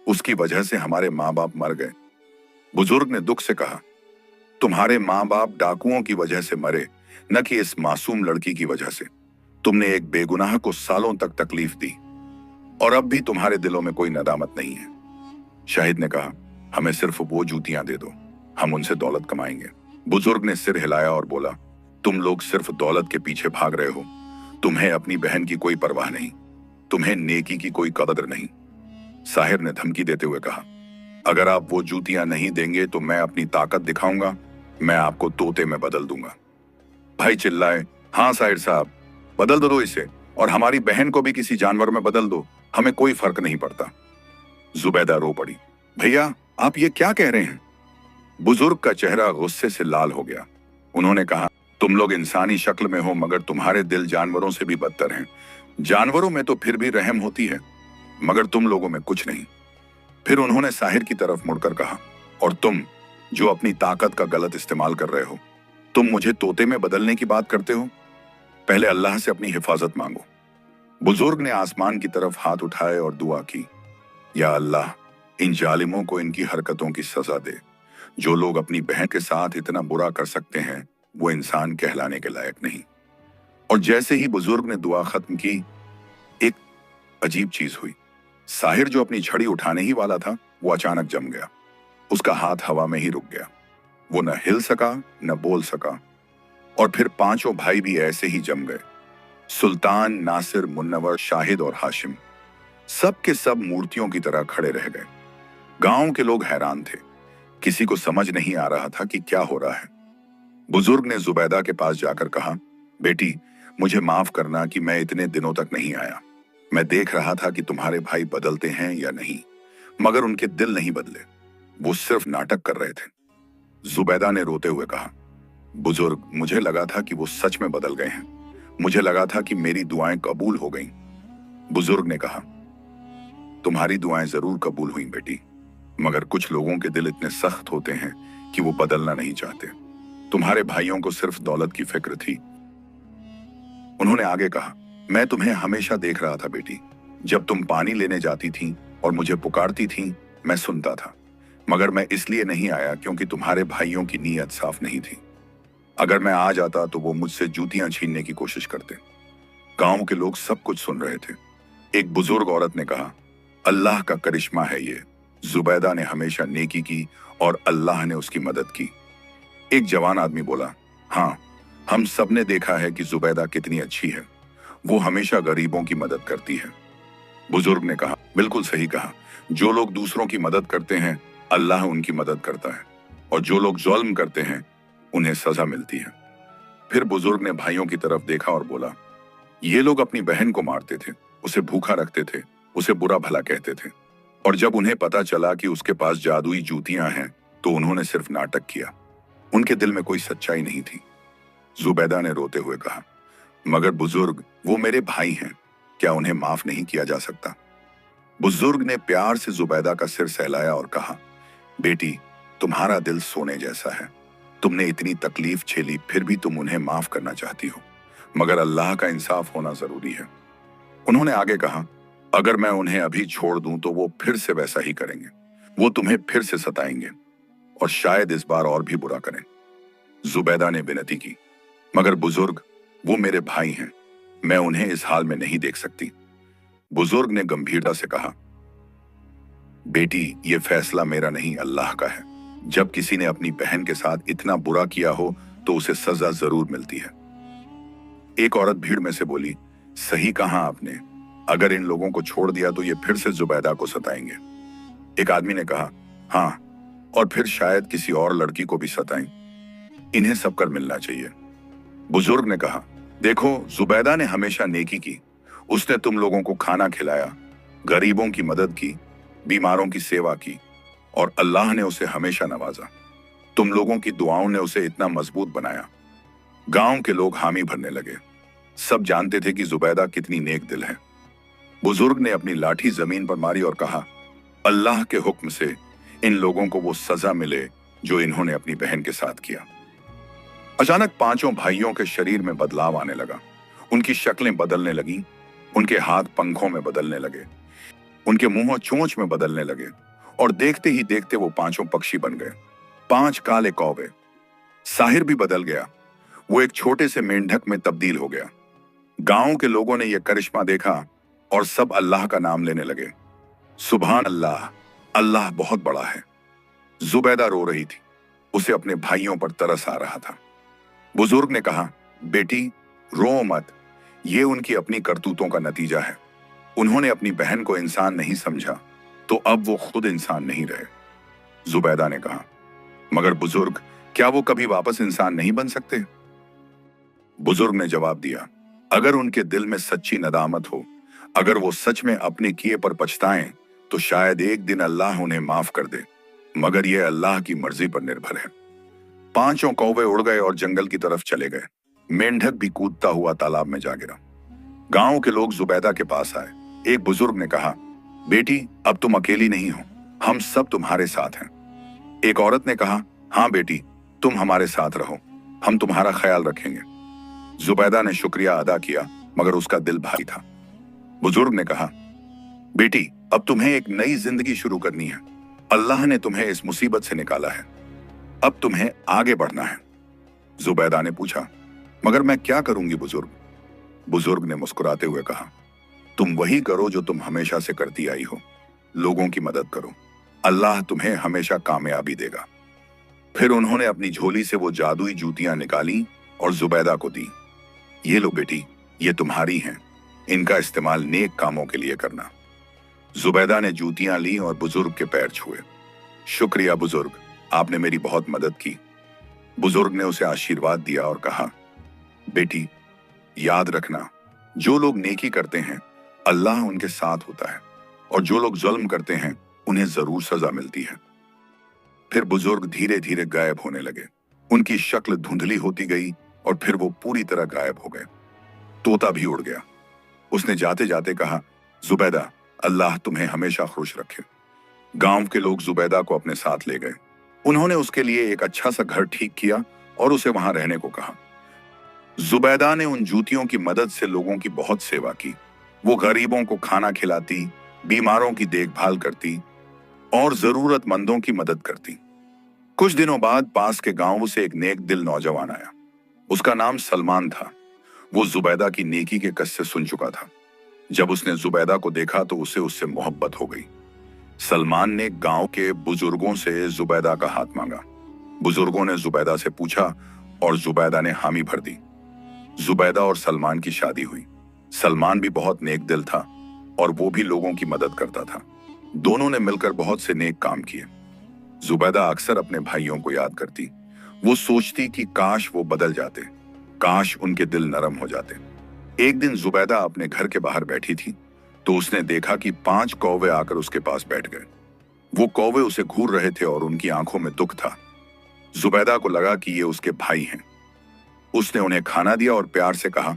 उसकी वजह से हमारे माँ बाप मर गए। बुजुर्ग ने दुख से कहा, तुम्हारे माँ बाप डाकुओं की वजह से मरे, न कि इस मासूम लड़की की वजह से। तुमने एक बेगुनाह को सालों तक तकलीफ दी और अब भी तुम्हारे दिलों में कोई नदामत नहीं है। शाहिद ने कहा, हमें सिर्फ वो जूतियां दे दो, हम उनसे दौलत कमाएंगे। बुजुर्ग ने सिर हिलाया और बोला, तुम लोग सिर्फ दौलत के पीछे भाग रहे हो। तुम्हें अपनी बहन की कोई परवाह नहीं, तुम्हें नेकी की कोई कदर नहीं। साहिर ने धमकी देते हुए कहा, अगर आप वो जूतियां नहीं देंगे तो मैं अपनी ताकत दिखाऊंगा, मैं आपको तोते में बदल दूंगा। भाई चिल्लाए, हाँ साहिर साहब, बदल दो इसे, और हमारी बहन को भी किसी जानवर में बदल दो, हमें कोई फर्क नहीं पड़ता। जुबैदा रो पड़ी, भैया आप ये क्या कह रहे हैं? बुजुर्ग का चेहरा गुस्से से लाल हो गया। उन्होंने कहा, तुम लोग इंसानी शक्ल में हो मगर तुम्हारे दिल जानवरों से भी बदतर हैं। जानवरों में तो फिर भी रहम होती है, मगर तुम लोगों में कुछ नहीं। फिर उन्होंने साहिर की तरफ मुड़कर कहा, और तुम जो अपनी ताकत का गलत इस्तेमाल कर रहे हो, तुम मुझे तोते में बदलने की बात करते हो? पहले अल्लाह से अपनी हिफाजत मांगो। बुजुर्ग ने आसमान की तरफ हाथ उठाए और दुआ की, या अल्लाह, इन जालिमों को इनकी हरकतों की सजा दे। जो लोग अपनी बहन के साथ इतना बुरा कर सकते हैं वो इंसान कहलाने के लायक नहीं। और जैसे ही बुजुर्ग ने दुआ खत्म की, एक अजीब चीज हुई। साहिर जो अपनी छड़ी उठाने ही वाला था वो अचानक जम गया। उसका हाथ हवा में ही रुक गया। वो न हिल सका न बोल सका। और फिर पांचों भाई भी ऐसे ही जम गए। सुल्तान, नासिर, मुन्नवर, शाहिद और हाशिम सब के सब मूर्तियों की तरह खड़े रह गए। गांव के लोग हैरान थे। किसी को समझ नहीं आ रहा था कि क्या हो रहा है। बुजुर्ग ने जुबैदा के पास जाकर कहा, बेटी मुझे माफ करना कि मैं इतने दिनों तक नहीं आया। मैं देख रहा था कि तुम्हारे भाई बदलते हैं या नहीं, मगर उनके दिल नहीं बदले, वो सिर्फ नाटक कर रहे थे। जुबैदा ने रोते हुए कहा, बुजुर्ग मुझे लगा था कि वो सच में बदल गए हैं। मुझे लगा था कि मेरी दुआएं कबूल हो गईं। बुजुर्ग ने कहा, तुम्हारी दुआएं जरूर कबूल हुई बेटी, मगर कुछ लोगों के दिल इतने सख्त होते हैं कि वो बदलना नहीं चाहते। तुम्हारे भाइयों को सिर्फ दौलत की फिक्र थी। उन्होंने आगे कहा, मैं तुम्हें हमेशा देख रहा था बेटी। जब तुम पानी लेने जाती थी और मुझे पुकारती थी, मैं सुनता था, मगर मैं इसलिए नहीं आया क्योंकि तुम्हारे भाइयों की नीयत साफ नहीं थी। अगर मैं आ जाता तो वो मुझसे जूतियां छीनने की कोशिश करते। गांव के लोग सब कुछ सुन रहे थे। एक बुजुर्ग औरत ने कहा, अल्लाह का करिश्मा है ये, जुबैदा ने हमेशा नेकी की और अल्लाह ने उसकी मदद की। एक जवान आदमी बोला, हाँ, हम सब ने देखा है कि जुबैदा कितनी अच्छी है। वो हमेशा गरीबों की मदद करती है। बुजुर्ग ने कहा, बिल्कुल सही कहा। जो लोग दूसरों की मदद करते हैं, अल्लाह उनकी मदद करता है, और जो लोग जुल्म करते हैं, उन्हें सजा मिलती है। फिर बुजुर्ग ने भाइयों की तरफ देखा और बोला, ये लोग अपनी बहन को मारते थे, उसे भूखा रखते थे, उसे बुरा भला कहते थे, और जब उन्हें पता चला कि उसके पास जादुई जूतियां हैं, तो उन्होंने सिर्फ नाटक किया। उनके दिल में कोई सच्चाई नहीं थी। जुबैदा ने रोते हुए कहा, मगर बुजुर्ग, वो मेरे भाई हैं, क्या उन्हें माफ नहीं किया जा सकता? बुजुर्ग ने प्यार से जुबैदा का सिर सहलाया और कहा, बेटी, तुम्हारा दिल सोने जैसा है। तुमने इतनी तकलीफ झेली, फिर भी तुम उन्हें माफ करना चाहती हो, मगर अल्लाह का इंसाफ होना जरूरी है। उन्होंने आगे कहा, अगर मैं उन्हें अभी छोड़ दूं तो वो फिर से वैसा ही करेंगे। वो तुम्हें फिर से सताएंगे और शायद इस बार और भी बुरा करें। जुबैदा ने विनती की, मगर बुजुर्ग, वो मेरे भाई हैं, मैं उन्हें इस हाल में नहीं देख सकती। बुजुर्ग ने गंभीरता से कहा, बेटी, ये फैसला मेरा नहीं, अल्लाह का है। जब किसी ने अपनी बहन के साथ इतना बुरा किया हो तो उसे सजा जरूर मिलती है। एक औरत भीड़ में से बोली, सही कहा आपने, अगर इन लोगों को छोड़ दिया तो ये फिर से जुबैदा को सताएंगे। एक आदमी ने कहा, हाँ, और फिर शायद किसी और लड़की को भी सताएं। इन्हें सबकर मिलना चाहिए। बुजुर्ग ने कहा, देखो, जुबैदा ने हमेशा नेकी की। उसने तुम लोगों को खाना खिलाया, गरीबों की मदद की, बीमारों की सेवा की, और अल्लाह ने उसे हमेशा नवाजा। तुम लोगों की दुआओं ने उसे इतना मजबूत बनाया। गांव के लोग हामी भरने लगे। सब जानते थे कि जुबैदा कितनी नेक दिल है। बुजुर्ग ने अपनी लाठी जमीन पर मारी और कहा, अल्लाह के हुक्म से इन लोगों को वो सजा मिले जो इन्होंने अपनी बहन के साथ किया। अचानक पांचों भाइयों के शरीर में बदलाव आने लगा। उनकी शक्लें बदलने लगीं, उनके हाथ पंखों में बदलने लगे, उनके मुंह चोंच में बदलने लगे, और देखते ही देखते वो पांचों पक्षी बन गए, 5 काले कौवे। साहिर भी बदल गया, वो एक छोटे से मेंढक में तब्दील हो गया। गांव के लोगों ने यह करिश्मा देखा और सब अल्लाह का नाम लेने लगे। सुभान अल्लाह, अल्लाह बहुत बड़ा है। जुबैदा रो रही थी, उसे अपने भाइयों पर तरस आ रहा था। बुजुर्ग ने कहा, बेटी, रो मत, ये उनकी अपनी करतूतों का नतीजा है। उन्होंने अपनी बहन को इंसान नहीं समझा, तो अब वो खुद इंसान नहीं रहे। जुबैदा ने कहा, मगर बुजुर्ग, क्या वो कभी वापस इंसान नहीं बन सकते? बुजुर्ग ने जवाब दिया, अगर उनके दिल में सच्ची नदामत हो, अगर वो सच में अपने किए पर पछताएं, तो शायद एक दिन अल्लाह उन्हें माफ कर दे, मगर यह अल्लाह की मर्जी पर निर्भर है। पांचों कौवे उड़ गए और जंगल की तरफ चले गए। मेंढक भी कूदता हुआ तालाब में जा गिरा। गांव के लोग जुबैदा के पास आए। एक बुजुर्ग ने कहा, बेटी, अब तुम अकेली नहीं हो, हम सब तुम्हारे साथ हैं। एक औरत ने कहा, हाँ बेटी, तुम हमारे साथ रहो, हम तुम्हारा ख्याल रखेंगे। जुबैदा ने शुक्रिया अदा किया, मगर उसका दिल भारी था। बुजुर्ग ने कहा, बेटी, अब तुम्हें एक नई जिंदगी शुरू करनी है। अल्लाह ने तुम्हें इस मुसीबत से निकाला है, अब तुम्हें आगे बढ़ना है। जुबैदा ने पूछा, मगर मैं क्या करूंगी बुजुर्ग? बुजुर्ग ने मुस्कुराते हुए कहा, तुम वही करो जो तुम हमेशा से करती आई हो, लोगों की मदद करो, अल्लाह तुम्हें हमेशा कामयाबी देगा। फिर उन्होंने अपनी झोली से वो जादुई जूतियां निकाली और जुबैदा को दी। ये लो बेटी, ये तुम्हारी हैं, इनका इस्तेमाल नेक कामों के लिए करना। जुबैदा ने जूतियां ली और बुजुर्ग के पैर छुए। शुक्रिया बुजुर्ग, आपने मेरी बहुत मदद की। बुजुर्ग ने उसे आशीर्वाद दिया और कहा, बेटी, याद रखना, जो लोग नेकी करते हैं, अल्लाह उनके साथ होता है, और जो लोग जुल्म करते हैं, उन्हें जरूर सजा मिलती है। फिर बुजुर्ग धीरे धीरे गायब होने लगे। उनकी शक्ल धुंधली होती गई और फिर वो पूरी तरह गायब हो गए। तोता भी उड़ गया। उसने जाते जाते कहा, जुबैदा, अल्लाह तुम्हें हमेशा खुश रखे। गांव के लोग जुबैदा को अपने साथ ले गए। उन्होंने उसके लिए एक अच्छा सा घर ठीक किया और उसे वहां रहने को कहा। जुबैदा ने उन जूतियों की मदद से लोगों की बहुत सेवा की। वो गरीबों को खाना खिलाती, बीमारों की देखभाल करती और जरूरतमंदों की मदद करती। कुछ दिनों बाद पास के गांव से एक नेक दिल नौजवान आया। उसका नाम सलमान था। वो जुबैदा की नेकी के किस्से सुन चुका था। जब उसने जुबैदा को देखा तो उसे उससे मोहब्बत हो गई। सलमान ने गांव के बुजुर्गों से जुबैदा का हाथ मांगा। बुजुर्गों ने जुबैदा से पूछा और जुबैदा ने हामी भर दी। जुबैदा और सलमान की शादी हुई। सलमान भी बहुत नेक दिल था और वो भी लोगों की मदद करता था। दोनों ने मिलकर बहुत से नेक काम किए। जुबैदा अक्सर अपने भाइयों को याद करती। वो सोचती कि काश वो बदल जाते, काश उनके दिल नरम हो जाते। एक दिन जुबैदा अपने घर के बाहर बैठी थी तो उसने देखा कि 5 कौवे आकर उसके पास बैठ गए। वो कौवे उसे घूर रहे थे और उनकी आंखों में दुख था। जुबैदा को लगा कि ये उसके भाई हैं। उसने उन्हें खाना दिया और प्यार से कहा,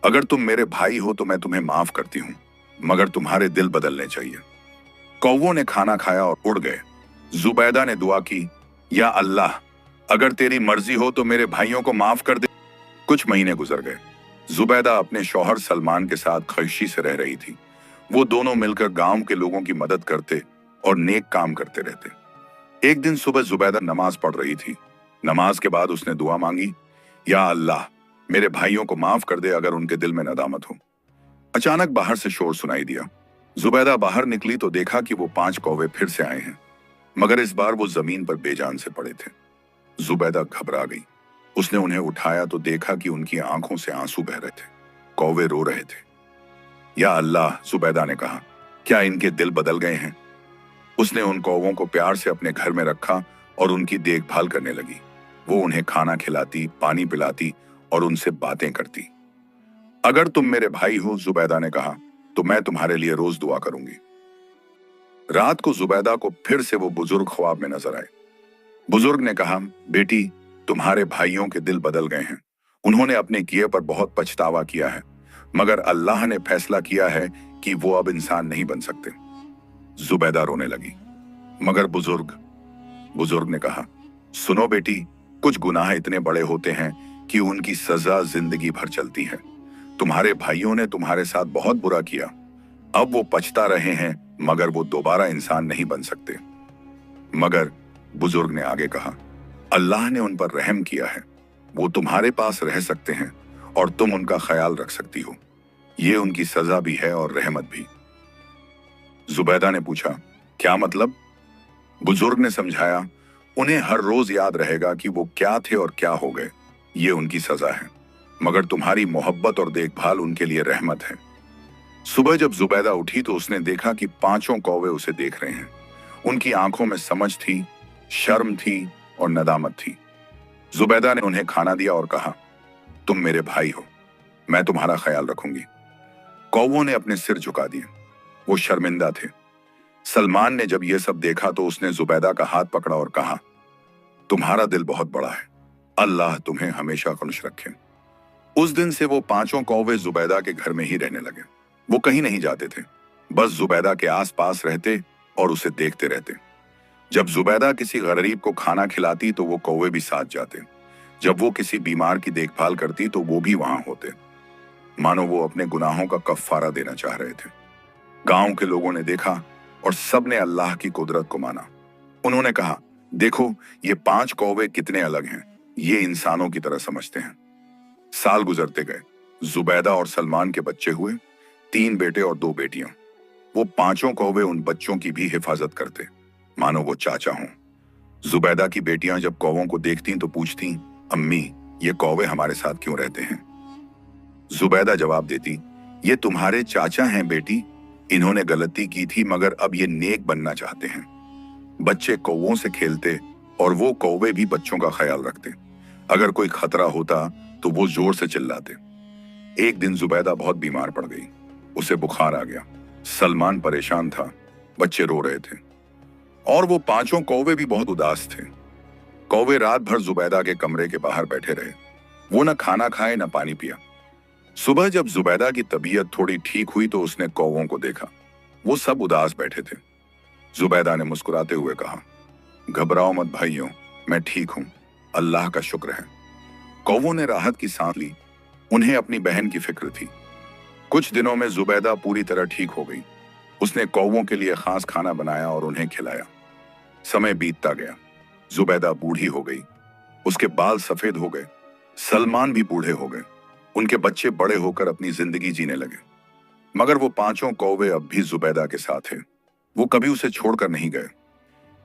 अगर तुम मेरे भाई हो तो मैं तुम्हें माफ करती हूं, मगर तुम्हारे दिल बदलने चाहिए। कौवों ने खाना खाया और उड़ गए। जुबैदा ने दुआ की, या अल्लाह, अगर तेरी मर्जी हो तो मेरे भाइयों को माफ कर दे। कुछ महीने गुजर गए। जुबैदा अपने शौहर सलमान के साथ खुशी से रह रही थी। वो दोनों मिलकर गांव के लोगों की मदद करते और नेक काम करते रहते। एक दिन सुबह जुबैदा नमाज पढ़ रही थी। नमाज के बाद उसने दुआ मांगी, या अल्लाह, मेरे भाइयों को माफ कर दे अगर उनके दिल में नदामत हो। अचानक बाहर से शोर सुनाई दिया। जुबैदा बाहर निकली तो देखा कि वो 5 कौवे फिर से आए हैं, मगर इस बार वो जमीन पर बेजान से पड़े थे। जुबैदा घबरा गई। उसने उन्हें उठाया तो देखा कि उनकी आंखों से आंसू बह रहे थे। कौवे रो रहे थे। या अल्लाह, जुबैदा ने कहा, क्या इनके दिल बदल गए हैं? उसने उन कौवों को प्यार से अपने घर में रखा और उनकी देखभाल करने लगी। वो उन्हें खाना खिलाती, पानी पिलाती और उनसे बातें करती। अगर तुम मेरे भाई हो, जुबैदा ने कहा, तो मैं तुम्हारे लिए रोज दुआ करूंगी। रात को जुबैदा को फिर से वो बुजुर्ग ख्वाब में नजर आए। बुजुर्ग ने कहा, बेटी, तुम्हारे भाइयों के दिल बदल गए हैं। उन्होंने अपने किए पर बहुत पछतावा किया है, मगर अल्लाह ने फैसला किया है कि वो अब इंसान नहीं बन सकते। जुबैदा रोने लगी। मगर बुजुर्ग ने कहा, सुनो बेटी, कुछ गुनाह इतने बड़े होते हैं कि उनकी सजा जिंदगी भर चलती है। तुम्हारे भाइयों ने तुम्हारे साथ बहुत बुरा किया। अब वो पछता रहे हैं, मगर वो दोबारा इंसान नहीं बन सकते। मगर बुजुर्ग ने आगे कहा, अल्लाह ने उन पर रहम किया है। वो तुम्हारे पास रह सकते हैं और तुम उनका ख्याल रख सकती हो। ये उनकी सजा भी है और रहमत भी। जुबैदा ने पूछा, क्या मतलब? बुजुर्ग ने समझाया, उन्हें हर रोज याद रहेगा कि वो क्या थे और क्या हो गए। ये उनकी सजा है, मगर तुम्हारी मोहब्बत और देखभाल उनके लिए रहमत है। सुबह जब जुबैदा उठी तो उसने देखा कि 5 कौवे उसे देख रहे हैं। उनकी आंखों में समझ थी, शर्म थी और नदामत थी। जुबैदा ने उन्हें खाना दिया और कहा, तुम मेरे भाई हो, मैं तुम्हारा ख्याल रखूंगी। कौवों ने अपने सिर झुका दिए। वो शर्मिंदा थे। सलमान ने जब यह सब देखा तो उसने जुबैदा का हाथ पकड़ा और कहा, तुम्हारा दिल बहुत बड़ा है, अल्लाह तुम्हें हमेशा खुश रखे। उस दिन से वो 5 कौवे जुबैदा के घर में ही रहने लगे। वो कहीं नहीं जाते थे, बस जुबैदा के आसपास रहते और उसे देखते रहते। जब जुबैदा किसी गरीब को खाना खिलाती तो वो कौवे भी साथ जाते। जब वो किसी बीमार की देखभाल करती तो वो भी वहां होते, मानो वो अपने गुनाहों का कफ्फारा देना चाह रहे थे। गांव के लोगों ने देखा और सब ने अल्लाह की कुदरत को माना। उन्होंने कहा, देखो ये 5 कौवे कितने अलग हैं, ये इंसानों की तरह समझते हैं। साल गुजरते गए। जुबैदा और सलमान के बच्चे हुए, 3 बेटे और 2 बेटियां। वो 5 कौवे उन बच्चों की भी हिफाजत करते, मानो वो चाचा हों। जुबैदा की बेटियां जब कौवों को देखती तो पूछती, अम्मी, ये कौवे हमारे साथ क्यों रहते हैं? जुबैदा जवाब देती, ये तुम्हारे चाचा हैं बेटी, इन्होंने गलती की थी मगर अब ये नेक बनना चाहते हैं। बच्चे कौवों से खेलते और वो कौवे भी बच्चों का ख्याल रखते। अगर कोई खतरा होता तो वो जोर से चिल्लाते। एक दिन जुबैदा बहुत बीमार पड़ गई। उसे बुखार आ गया। सलमान परेशान था, बच्चे रो रहे थे और वो 5 कौवे भी बहुत उदास थे। कौवे रात भर जुबैदा के कमरे के बाहर बैठे रहे। वो न खाना खाए न पानी पिया। सुबह जब जुबैदा की तबीयत थोड़ी ठीक हुई तो उसने कौवों को देखा। वो सब उदास बैठे थे। जुबैदा ने मुस्कुराते हुए कहा, घबराओ मत भाइयों, मैं ठीक हूं, अल्लाह का शुक्र है। कौवों ने राहत की सांस ली। उन्हें अपनी बहन की फिक्र थी। कुछ दिनों में जुबैदा पूरी तरह ठीक हो गई। उसने कौवों के लिए खास खाना बनाया और उन्हें खिलाया। समय बीतता गया। जुबैदा बूढ़ी हो गई। उसके बाल सफेद हो गए। सलमान भी बूढ़े हो गए। उनके बच्चे बड़े होकर अपनी जिंदगी जीने लगे। मगर वो 5 कौवे अब भी जुबैदा के साथ थे। वो कभी उसे छोड़कर नहीं गए।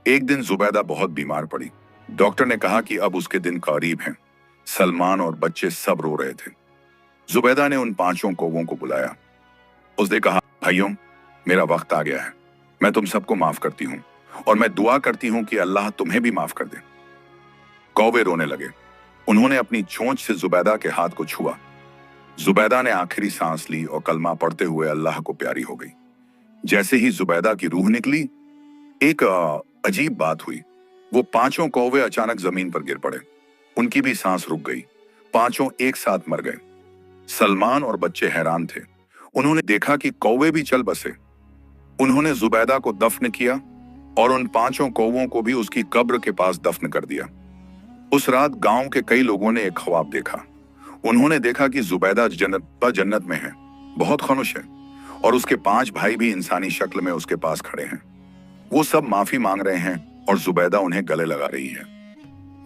एक दिन जुबैदा बहुत बीमार पड़ी। डॉक्टर ने कहा कि अब उसके दिन करीब हैं। सलमान और बच्चे सब रो रहे थे। जुबैदा ने उन पांचों कौवों को बुलाया। उसने कहा, भाइयों, मेरा वक्त आ गया है। मैं तुम सबको माफ करती हूँ और मैं दुआ करती हूँ कि अल्लाह तुम्हें भी माफ कर दे। कौवे रोने लगे। उन्होंने अपनी चोंच से जुबैदा के हाथ को छुआ। जुबैदा ने आखिरी सांस ली और कलमा पढ़ते हुए अल्लाह को प्यारी हो गई। जैसे ही जुबैदा की रूह निकली, एक अजीब बात हुई। वो पांचों कौवे अचानक जमीन पर गिर पड़े। उनकी भी सांस रुक गई। पांचों एक साथ मर गए। सलमान और बच्चे हैरान थे। उन्होंने देखा कि कौवे भी चल बसे। उन्होंने जुबैदा को दफन किया और उन पांचों कौवों को भी उसकी कब्र के पास दफन कर दिया। उस रात गांव के कई लोगों ने एक ख्वाब देखा। उन्होंने देखा कि जुबैदा जन्नत में है, बहुत खुश है, और उसके 5 भाई भी इंसानी शक्ल में उसके पास खड़े हैं। वो सब माफी मांग रहे हैं और जुबैदा उन्हें गले लगा रही है।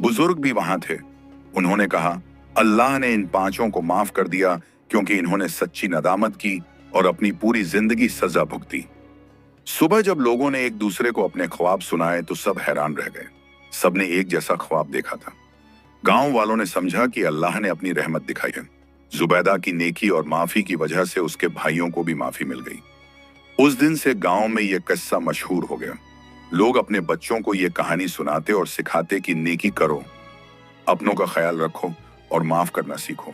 बुजुर्ग भी वहां थे। उन्होंने कहा, अल्लाह ने इन पांचों को माफ कर दिया क्योंकि इन्होंने सच्ची नदामत की और अपनी पूरी जिंदगी सजा भुगती। सुबह जब लोगों ने एक दूसरे को अपने ख्वाब सुनाए तो सब हैरान रह गए। सबने एक जैसा ख्वाब देखा था। गांव वालों ने समझा कि अल्लाह ने अपनी रहमत दिखाई है। जुबैदा की नेकी और माफी की वजह से उसके भाइयों को भी माफी मिल गई। उस दिन से गांव में यह किस्सा मशहूर हो गया। लोग अपने बच्चों को यह कहानी सुनाते और सिखाते कि नेकी करो, अपनों का ख्याल रखो और माफ करना सीखो।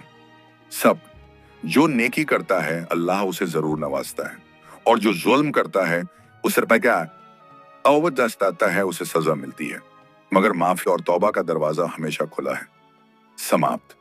सब जो नेकी करता है अल्लाह उसे जरूर नवाजता है, और जो जुल्म करता है उसे आता है, उसे सजा मिलती है। मगर माफी और तौबा का दरवाजा हमेशा खुला है। समाप्त।